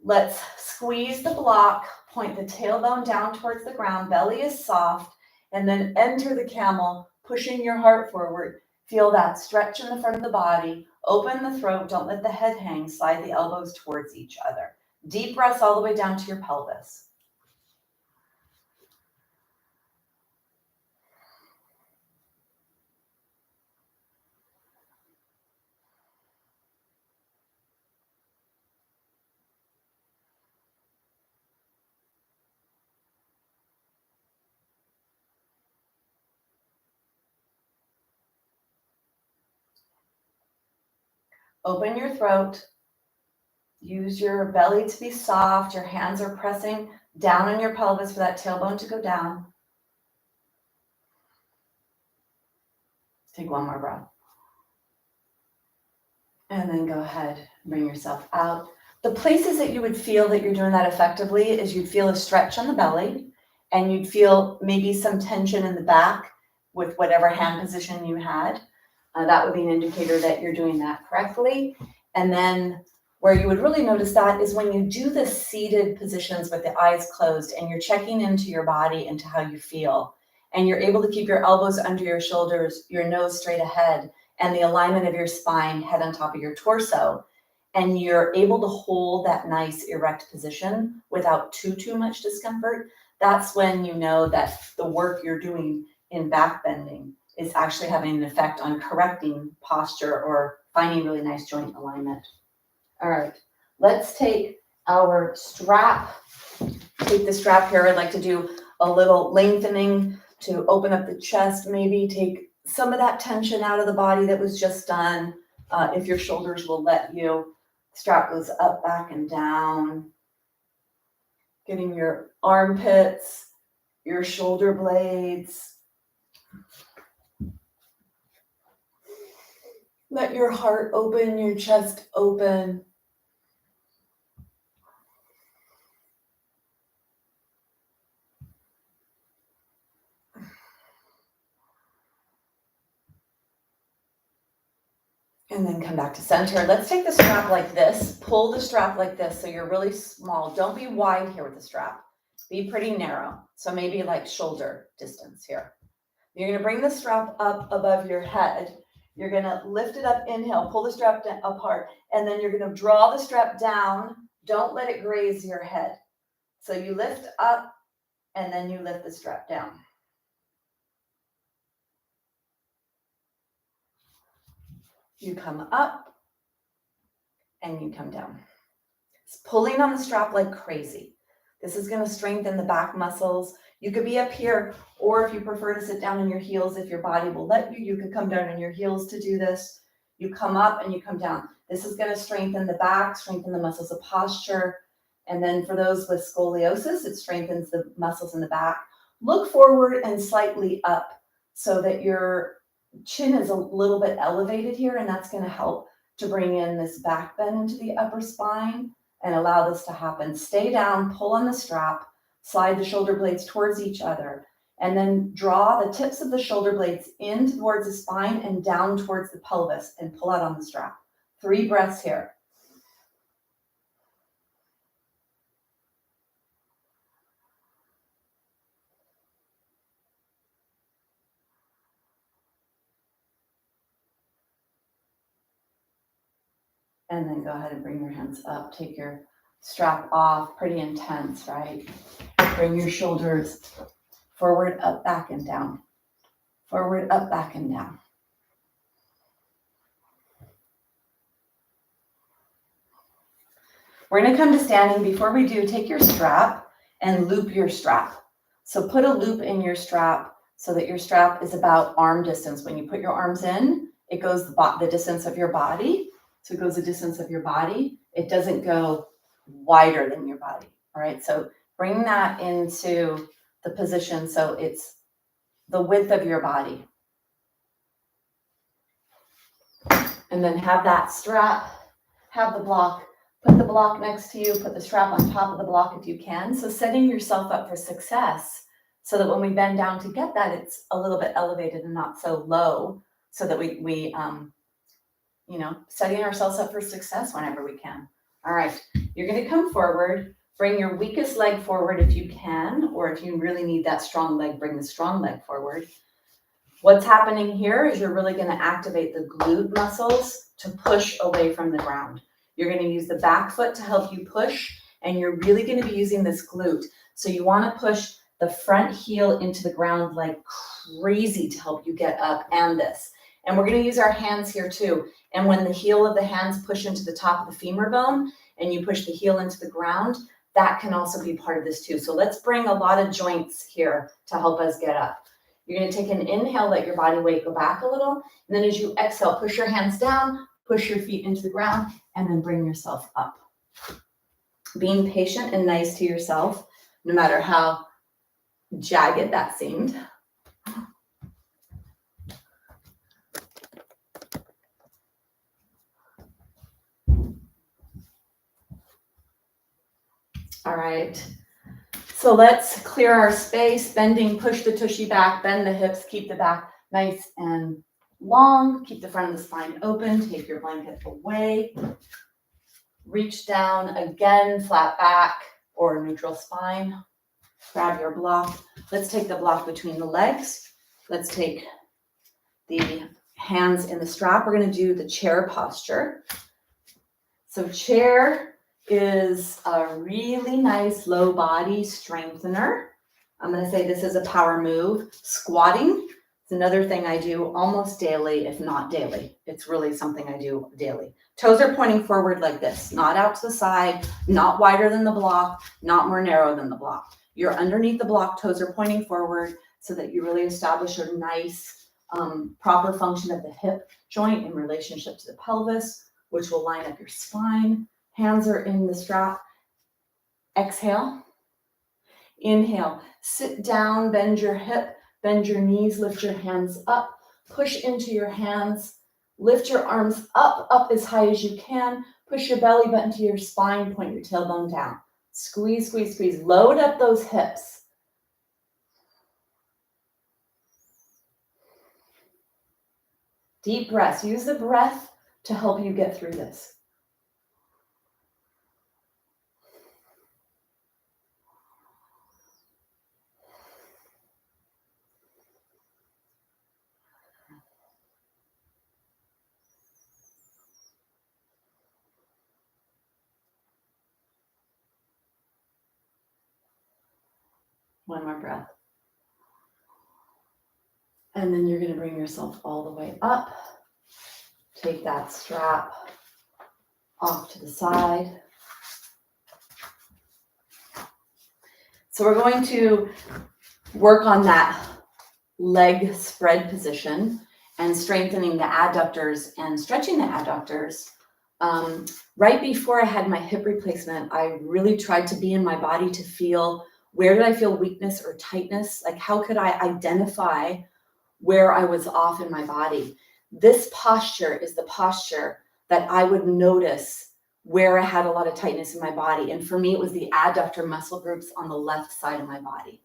Let's squeeze the block, point the tailbone down towards the ground, belly is soft, and then enter the camel, pushing your heart forward. Feel that stretch in the front of the body. Open the throat. Don't let the head hang. Slide the elbows towards each other. Deep breaths all the way down to your pelvis. Open your throat. Use your belly to be soft. Your hands are pressing down on your pelvis for that tailbone to go down. Take one more breath. And then go ahead, bring yourself out. The places that you would feel that you're doing that effectively is you'd feel a stretch on the belly, and you'd feel maybe some tension in the back with whatever hand position you had. That would be an indicator that you're doing that correctly. And then where you would really notice that is when you do the seated positions with the eyes closed and you're checking into your body, into how you feel, and you're able to keep your elbows under your shoulders, your nose straight ahead, and the alignment of your spine, head on top of your torso, and you're able to hold that nice erect position without too much discomfort. That's when you know that the work you're doing in back bending is actually having an effect on correcting posture or finding really nice joint alignment. All right, let's take our strap. Take the strap here. I'd like to do a little lengthening to open up the chest, maybe take some of that tension out of the body that was just done. If your shoulders will let you, strap goes up, back, and down. Getting your armpits, your shoulder blades. Let your heart open, your chest open. And then come back to center. Let's take the strap like this. Pull the strap like this so you're really small. Don't be wide here with the strap. Be pretty narrow. So maybe like shoulder distance here. You're going to bring the strap up above your head. You're going to lift it up, inhale, pull the strap apart, and then you're going to draw the strap down. Don't let it graze your head. So you lift up, and then you lift the strap down. You come up, and you come down. It's pulling on the strap like crazy. This is going to strengthen the back muscles. You could be up here, or if you prefer to sit down on your heels, if your body will let you, you could come down on your heels to do this. You come up and you come down. This is going to strengthen the back, strengthen the muscles of posture. And then for those with scoliosis, it strengthens the muscles in the back. Look forward and slightly up so that your chin is a little bit elevated here, and that's going to help to bring in this back bend into the upper spine and allow this to happen. Stay down, pull on the strap, slide the shoulder blades towards each other, and then draw the tips of the shoulder blades in towards the spine and down towards the pelvis and pull out on the strap. 3 breaths here. And then go ahead and bring your hands up. Take your strap off. Pretty intense, right? Bring your shoulders forward, up, back, and down. Forward, up, back, and down. We're going to come to standing. Before we do, take your strap and loop your strap. So put a loop in your strap so that your strap is about arm distance. When you put your arms in, it goes the distance of your body. So it goes the distance of your body. It doesn't go wider than your body. All right. So bring that into the position so it's the width of your body. And then have that strap, have the block, put the block next to you, put the strap on top of the block if you can. So setting yourself up for success so that when we bend down to get that, it's a little bit elevated and not so low, so that we setting ourselves up for success whenever we can. All right, you're going to come forward, bring your weakest leg forward if you can, or if you really need that strong leg, bring the strong leg forward. What's happening here is you're really going to activate the glute muscles to push away from the ground. You're going to use the back foot to help you push, and you're really going to be using this glute. So you want to push the front heel into the ground like crazy to help you get up, and this. And we're going to use our hands here too. And when the heel of the hands push into the top of the femur bone and you push the heel into the ground, that can also be part of this too. So let's bring a lot of joints here to help us get up. You're going to take an inhale, let your body weight go back a little. And then as you exhale, push your hands down, push your feet into the ground, and then bring yourself up. Being patient and nice to yourself, no matter how jagged that seemed. All right. So let's clear our space, bending, push the tushy back, bend the hips, keep the back nice and long, keep the front of the spine open, take your blanket away, reach down again, flat back or neutral spine, grab your block. Let's take the block between the legs. Let's take the hands in the strap. We're going to do the chair posture. So chair is a really nice low body strengthener. I'm going to say this is a power move. Squatting is another thing I do almost daily, if not daily. It's really something I do daily. Toes are pointing forward like this, not out to the side, not wider than the block, not more narrow than the block. You're underneath the block, toes are pointing forward so that you really establish a nice proper function of the hip joint in relationship to the pelvis, which will line up your spine. Hands are in the strap. Exhale. Inhale. Sit down, bend your hip, bend your knees, lift your hands up, push into your hands, lift your arms up as high as you can, push your belly button to your spine, point your tailbone down. Squeeze, squeeze, squeeze. Load up those hips. Deep breaths. Use the breath to help you get through this. One more breath. And then you're going to bring yourself all the way up. Take that strap off to the side. So we're going to work on that leg spread position and strengthening the adductors and stretching the adductors. Right before I had my hip replacement, I really tried to be in my body to feel, where did I feel weakness or tightness? Like, how could I identify where I was off in my body? This posture is the posture that I would notice where I had a lot of tightness in my body. And for me, it was the adductor muscle groups on the left side of my body.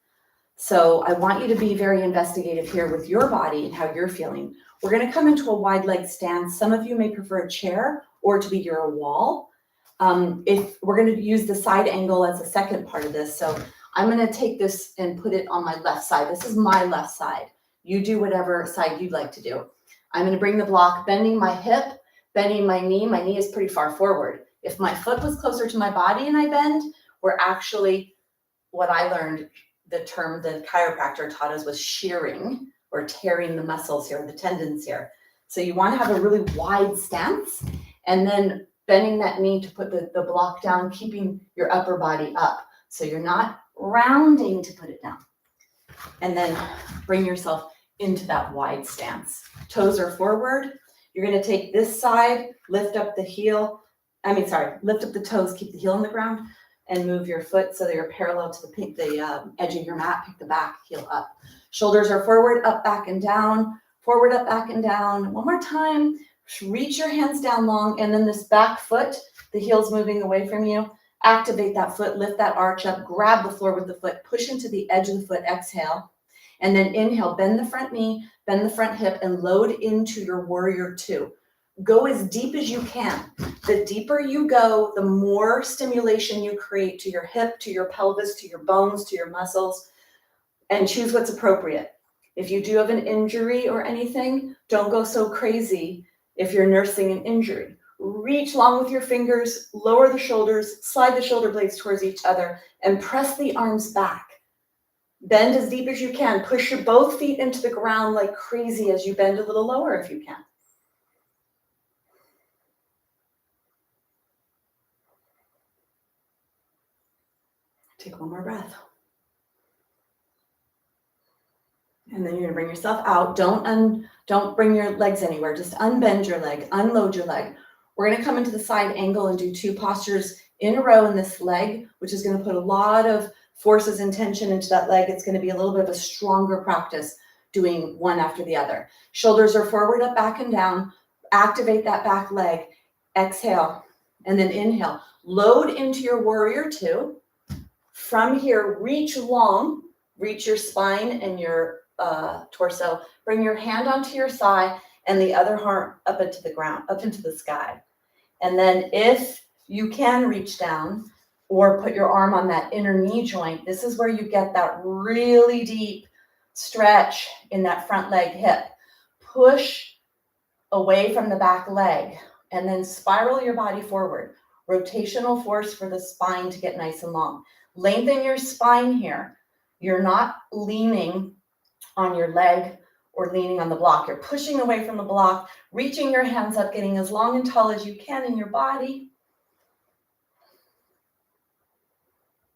So I want you to be very investigative here with your body and how you're feeling. We're going to come into a wide leg stance. Some of you may prefer a chair or to be near a wall. If we're going to use the side angle as a second part of this. So I'm going to take this and put it on my left side. This is my left side. You do whatever side you'd like to do. I'm going to bring the block, bending my hip, bending my knee. My knee is pretty far forward. If my foot was closer to my body and I bend, we're actually, what I learned, the term the chiropractor taught us was shearing or tearing the muscles here, the tendons here. So you want to have a really wide stance and then bending that knee to put the block down, keeping your upper body up. So you're not rounding to put it down. And then bring yourself into that wide stance. Toes are forward. You're going to take this side, lift up the heel. Lift up the toes, keep the heel on the ground, and move your foot so that you're parallel to the edge of your mat. Pick the back heel up. Shoulders are forward, up, back, and down. Forward, up, back, and down. One more time. Reach your hands down long, and then this back foot, the heel's moving away from you. Activate that foot, lift that arch up, grab the floor with the foot, push into the edge of the foot, exhale. And then inhale, bend the front knee, bend the front hip, and load into your warrior two. Go as deep as you can. The deeper you go, the more stimulation you create to your hip, to your pelvis, to your bones, to your muscles, and choose what's appropriate. If you do have an injury or anything, don't go so crazy if you're nursing an injury. Reach long with your fingers, lower the shoulders, slide the shoulder blades towards each other, and press the arms back. Bend as deep as you can. Push your both feet into the ground like crazy as you bend a little lower if you can. Take one more breath. And then you're gonna bring yourself out. Don't bring your legs anywhere. Just unbend your leg, unload your leg. We're gonna come into the side angle and do 2 postures in a row in this leg, which is gonna put a lot of forces and tension into that leg. It's gonna be a little bit of a stronger practice doing one after the other. Shoulders are forward, up, back, and down. Activate that back leg. Exhale, and then inhale. Load into your warrior 2. From here, reach long, reach your spine and your torso. Bring your hand onto your thigh and the other arm up into the ground, up into the sky. And then if you can reach down or put your arm on that inner knee joint, this is where you get that really deep stretch in that front leg hip. Push away from the back leg and then spiral your body forward. Rotational force for the spine to get nice and long. Lengthen your spine here. You're not leaning on your leg or leaning on the block. You're pushing away from the block, reaching your hands up, getting as long and tall as you can in your body.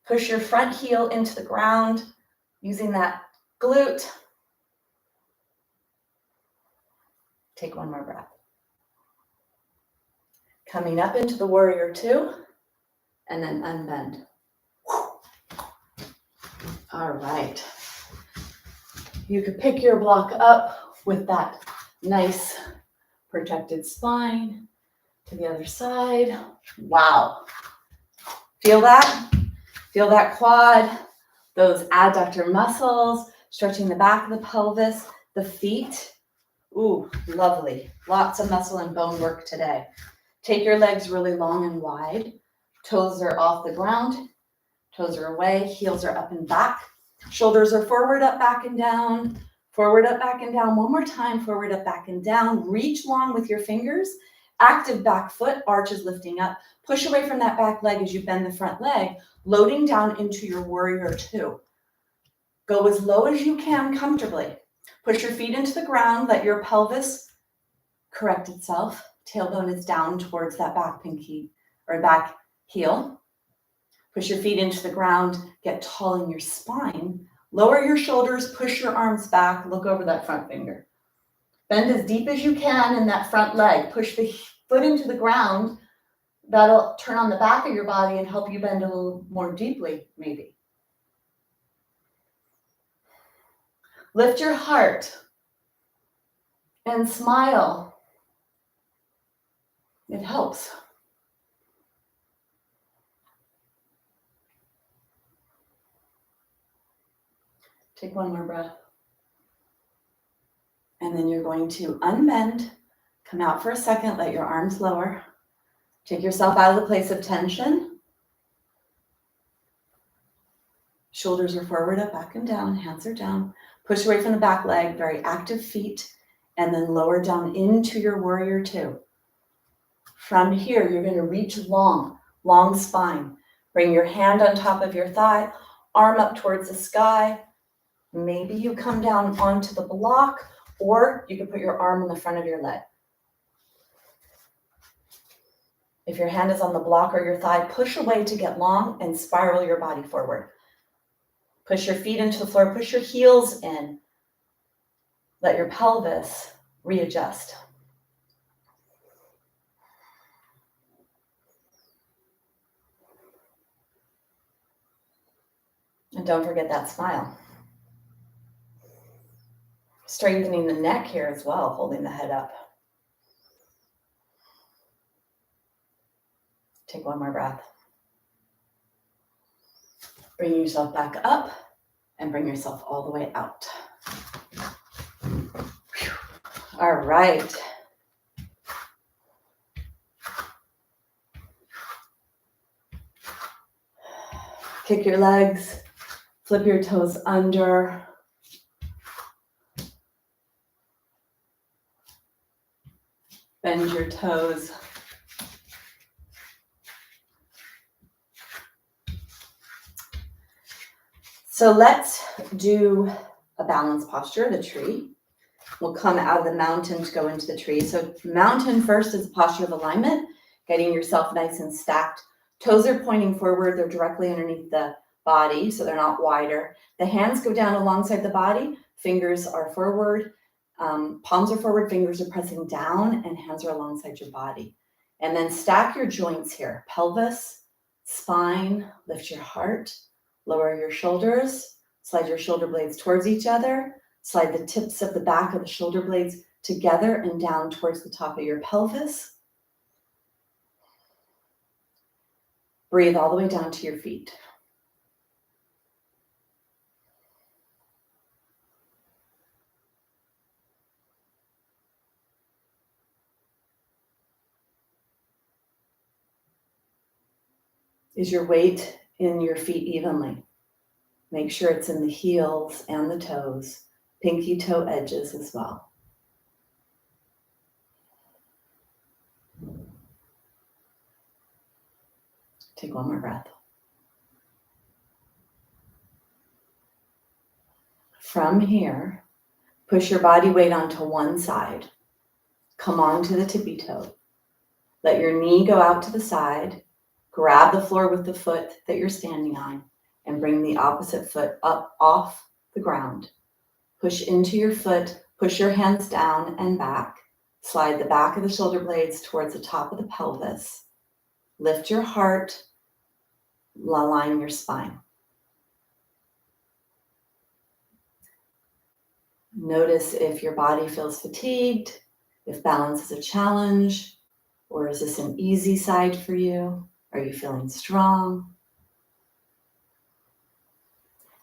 Push your front heel into the ground using that glute. Take one more breath. Coming up into the warrior 2, and then unbend. All right. You could pick your block up with that nice protected spine to the other side. Wow. Feel that? Feel that quad, those adductor muscles, stretching the back of the pelvis, the feet. Ooh, lovely. Lots of muscle and bone work today. Take your legs really long and wide. Toes are off the ground. Toes are away. Heels are up and back. Shoulders are forward, up, back, and down. Forward, up, back, and down. One more time. Forward, up, back, and down. Reach long with your fingers. Active back foot. Arch is lifting up. Push away from that back leg as you bend the front leg, loading down into your warrior 2. Go as low as you can comfortably. Push your feet into the ground. Let your pelvis correct itself. Tailbone is down towards that back pinky or back heel. Push your feet into the ground. Get tall in your spine. Lower your shoulders. Push your arms back. Look over that front finger. Bend as deep as you can in that front leg. Push the foot into the ground. That'll turn on the back of your body and help you bend a little more deeply, maybe. Lift your heart and smile. It helps. Take one more breath. And then you're going to unbend, come out for a second, let your arms lower. Take yourself out of the place of tension. Shoulders are forward, up, back, and down. Hands are down. Push away from the back leg, very active feet, and then lower down into your warrior 2. From here, you're going to reach long, long spine. Bring your hand on top of your thigh, arm up towards the sky. Maybe you come down onto the block, or you can put your arm on the front of your leg. If your hand is on the block or your thigh, push away to get long and spiral your body forward. Push your feet into the floor, push your heels in. Let your pelvis readjust. And don't forget that smile. Strengthening the neck here as well, holding the head up. Take one more breath. Bring yourself back up and bring yourself all the way out. All right. Kick your legs, flip your toes under. Bend your toes. So let's do a balance posture, the tree. We'll come out of the mountain to go into the tree. So mountain first is a posture of alignment, getting yourself nice and stacked. Toes are pointing forward. They're directly underneath the body, so they're not wider. The hands go down alongside the body. Fingers are forward. Palms are forward. Fingers are pressing down, and hands are alongside your body. And then stack your joints here. Pelvis, spine, lift your heart, lower your shoulders, slide your shoulder blades towards each other. Slide the tips of the back of the shoulder blades together and down towards the top of your pelvis. Breathe all the way down to your feet. Is your weight in your feet evenly? Make sure it's in the heels and the toes, pinky toe edges as well. Take one more breath. From here, push your body weight onto one side. Come onto the tippy toe. Let your knee go out to the side. Grab the floor with the foot that you're standing on and bring the opposite foot up off the ground. Push into your foot, push your hands down and back. Slide the back of the shoulder blades towards the top of the pelvis. Lift your heart, align your spine. Notice if your body feels fatigued, if balance is a challenge, or is this an easy side for you? Are you feeling strong?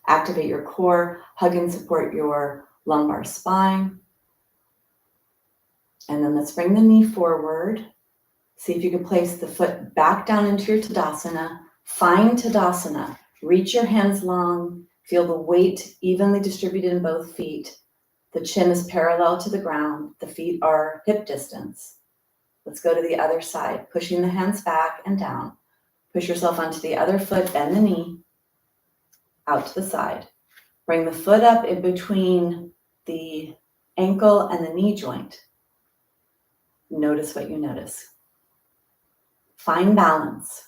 Activate your core, hug and support your lumbar spine. And then let's bring the knee forward. See if you can place the foot back down into your Tadasana. Find Tadasana. Reach your hands long. Feel the weight evenly distributed in both feet. The chin is parallel to the ground. The feet are hip distance. Let's go to the other side, pushing the hands back and down. Push yourself onto the other foot, bend the knee, out to the side. Bring the foot up in between the ankle and the knee joint. Notice what you notice. Find balance.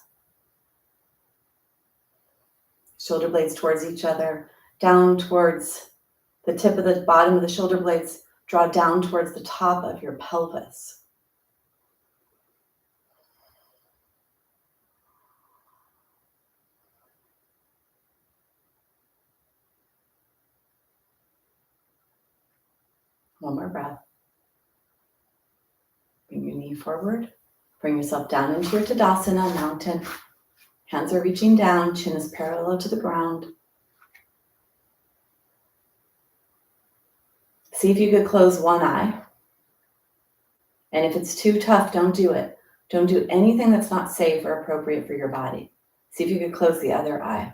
Shoulder blades towards each other, down towards the tip of the bottom of the shoulder blades, draw down towards the top of your pelvis. One more breath. Bring your knee forward. Bring yourself down into your Tadasana, mountain. Hands are reaching down, chin is parallel to the ground. See if you could close one eye. And if it's too tough, don't do it. Don't do anything that's not safe or appropriate for your body. See if you could close the other eye.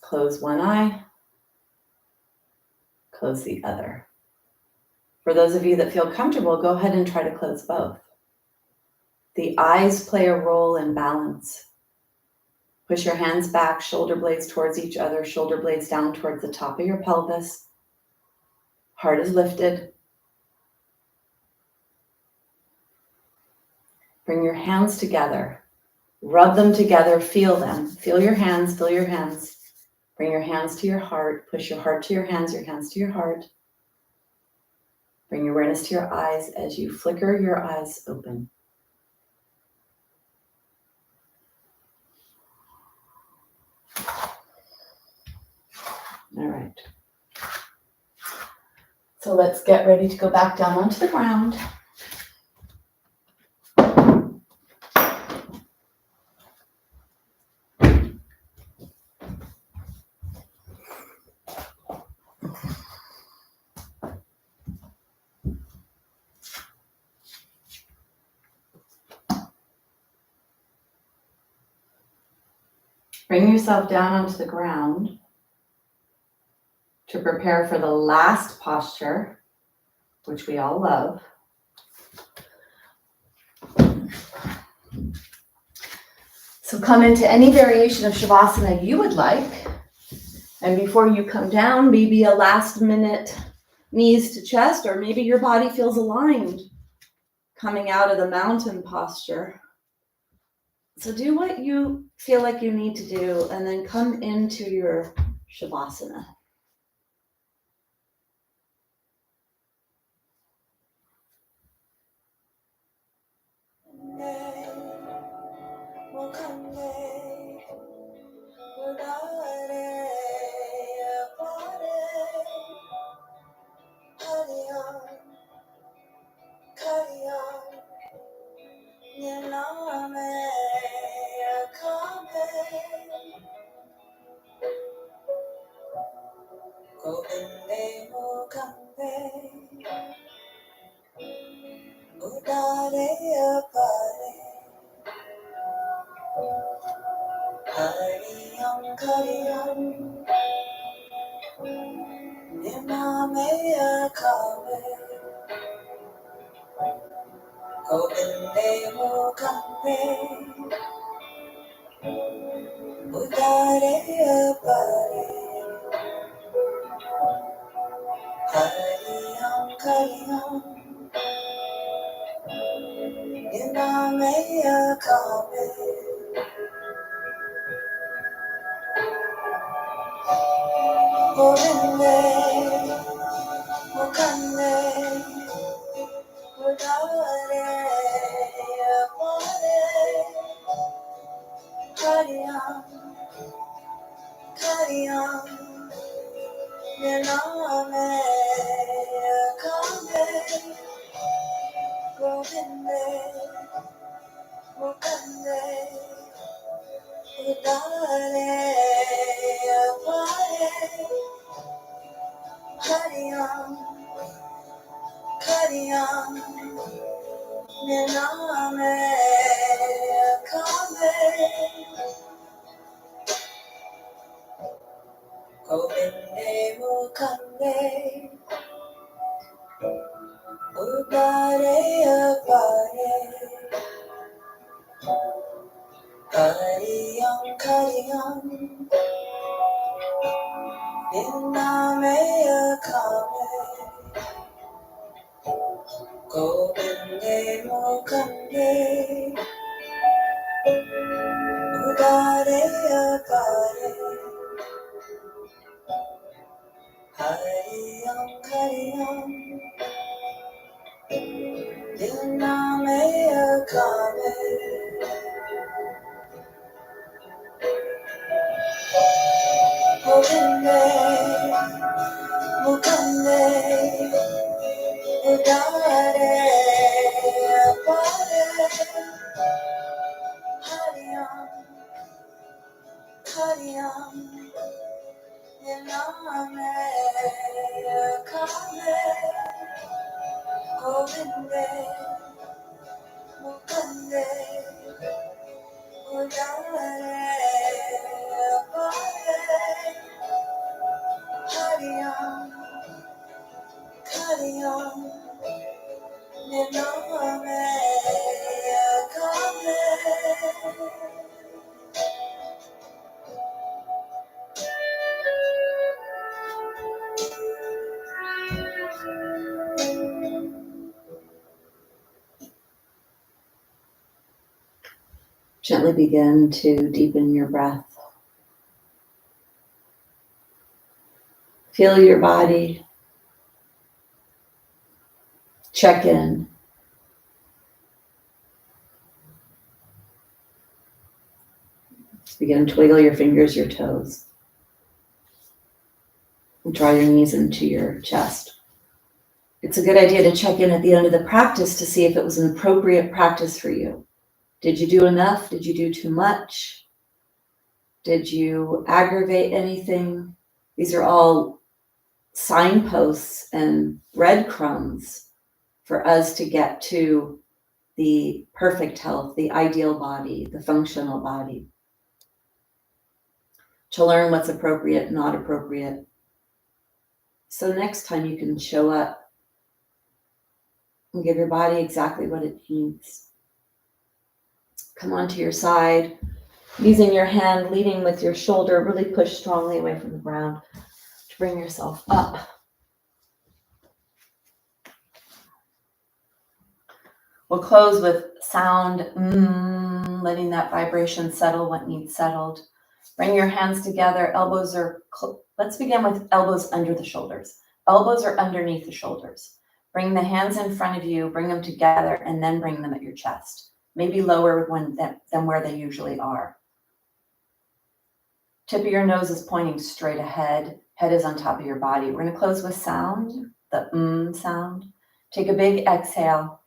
Close one eye. Close the other. For those of you that feel comfortable, go ahead and try to close both. The eyes play a role in balance. Push your hands back, shoulder blades towards each other, shoulder blades down towards the top of your pelvis. Heart is lifted. Bring your hands together. Rub them together, feel them. Feel your hands, feel your hands. Bring your hands to your heart. Push your heart to your hands to your heart. Bring your awareness to your eyes as you flicker your eyes open. All right. So let's get ready to go back down onto the ground. Bring yourself down onto the ground to prepare for the last posture, which we all love. So come into any variation of Shavasana you would like. And before you come down, maybe a last minute knees to chest, or maybe your body feels aligned coming out of the mountain posture. So do what you feel like you need to do, and then come into your Shavasana. Gently begin to deepen your breath. Feel your body. Check in. Just begin to wiggle your fingers, your toes. And draw your knees into your chest. It's a good idea to check in at the end of the practice to see if it was an appropriate practice for you. Did you do enough? Did you do too much? Did you aggravate anything? These are all signposts and breadcrumbs for us to get to the perfect health, the ideal body, the functional body. To learn what's appropriate, not appropriate. So next time you can show up and give your body exactly what it needs. Come onto your side, using your hand, leading with your shoulder, really push strongly away from the ground to bring yourself up. We'll close with sound, letting that vibration settle what needs settled. Bring your hands together, elbows are, let's begin with elbows under the shoulders. Elbows are underneath the shoulders. Bring the hands in front of you, bring them together, and then bring them at your chest. Maybe lower than where they usually are. Tip of your nose is pointing straight ahead. Head is on top of your body. We're going to close with sound, the sound. Take a big exhale,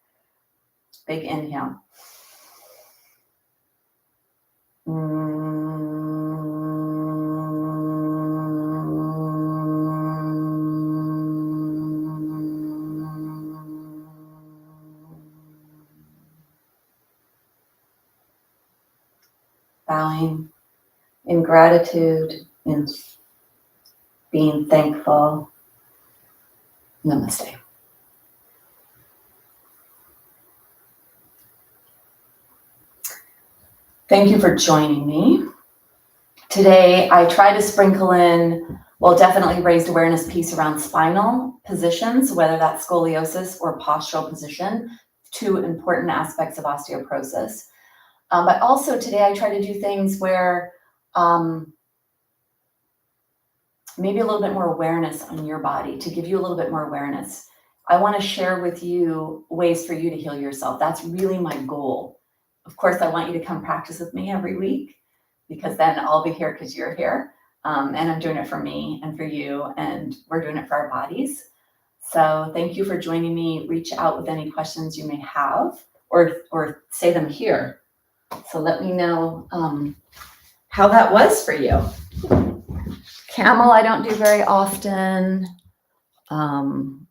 big inhale. Bowing in gratitude, in being thankful. Namaste. Thank you for joining me. Today, I try to sprinkle in, well, definitely raised awareness piece around spinal positions, whether that's scoliosis or postural position, two important aspects of osteoporosis. But also today, I try to do things where maybe a little bit more awareness on your body, to give you a little bit more awareness. I want to share with you ways for you to heal yourself. That's really my goal. Of course, I want you to come practice with me every week, because then I'll be here because you're here. And I'm doing it for me and for you, and we're doing it for our bodies. So thank you for joining me. Reach out with any questions you may have, or say them here. So let me know how that was for you. Camel, I don't do very often. I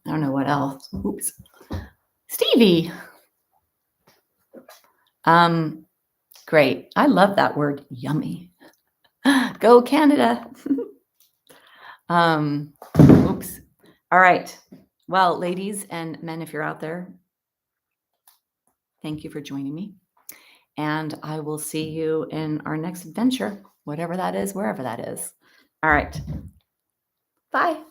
don't know what else. Oops. Stevie. Great. I love that word, yummy. Go Canada. Oops. All right. Well, ladies and men, if you're out there, thank you for joining me. And I will see you in our next adventure, whatever that is, wherever that is. All right. Bye.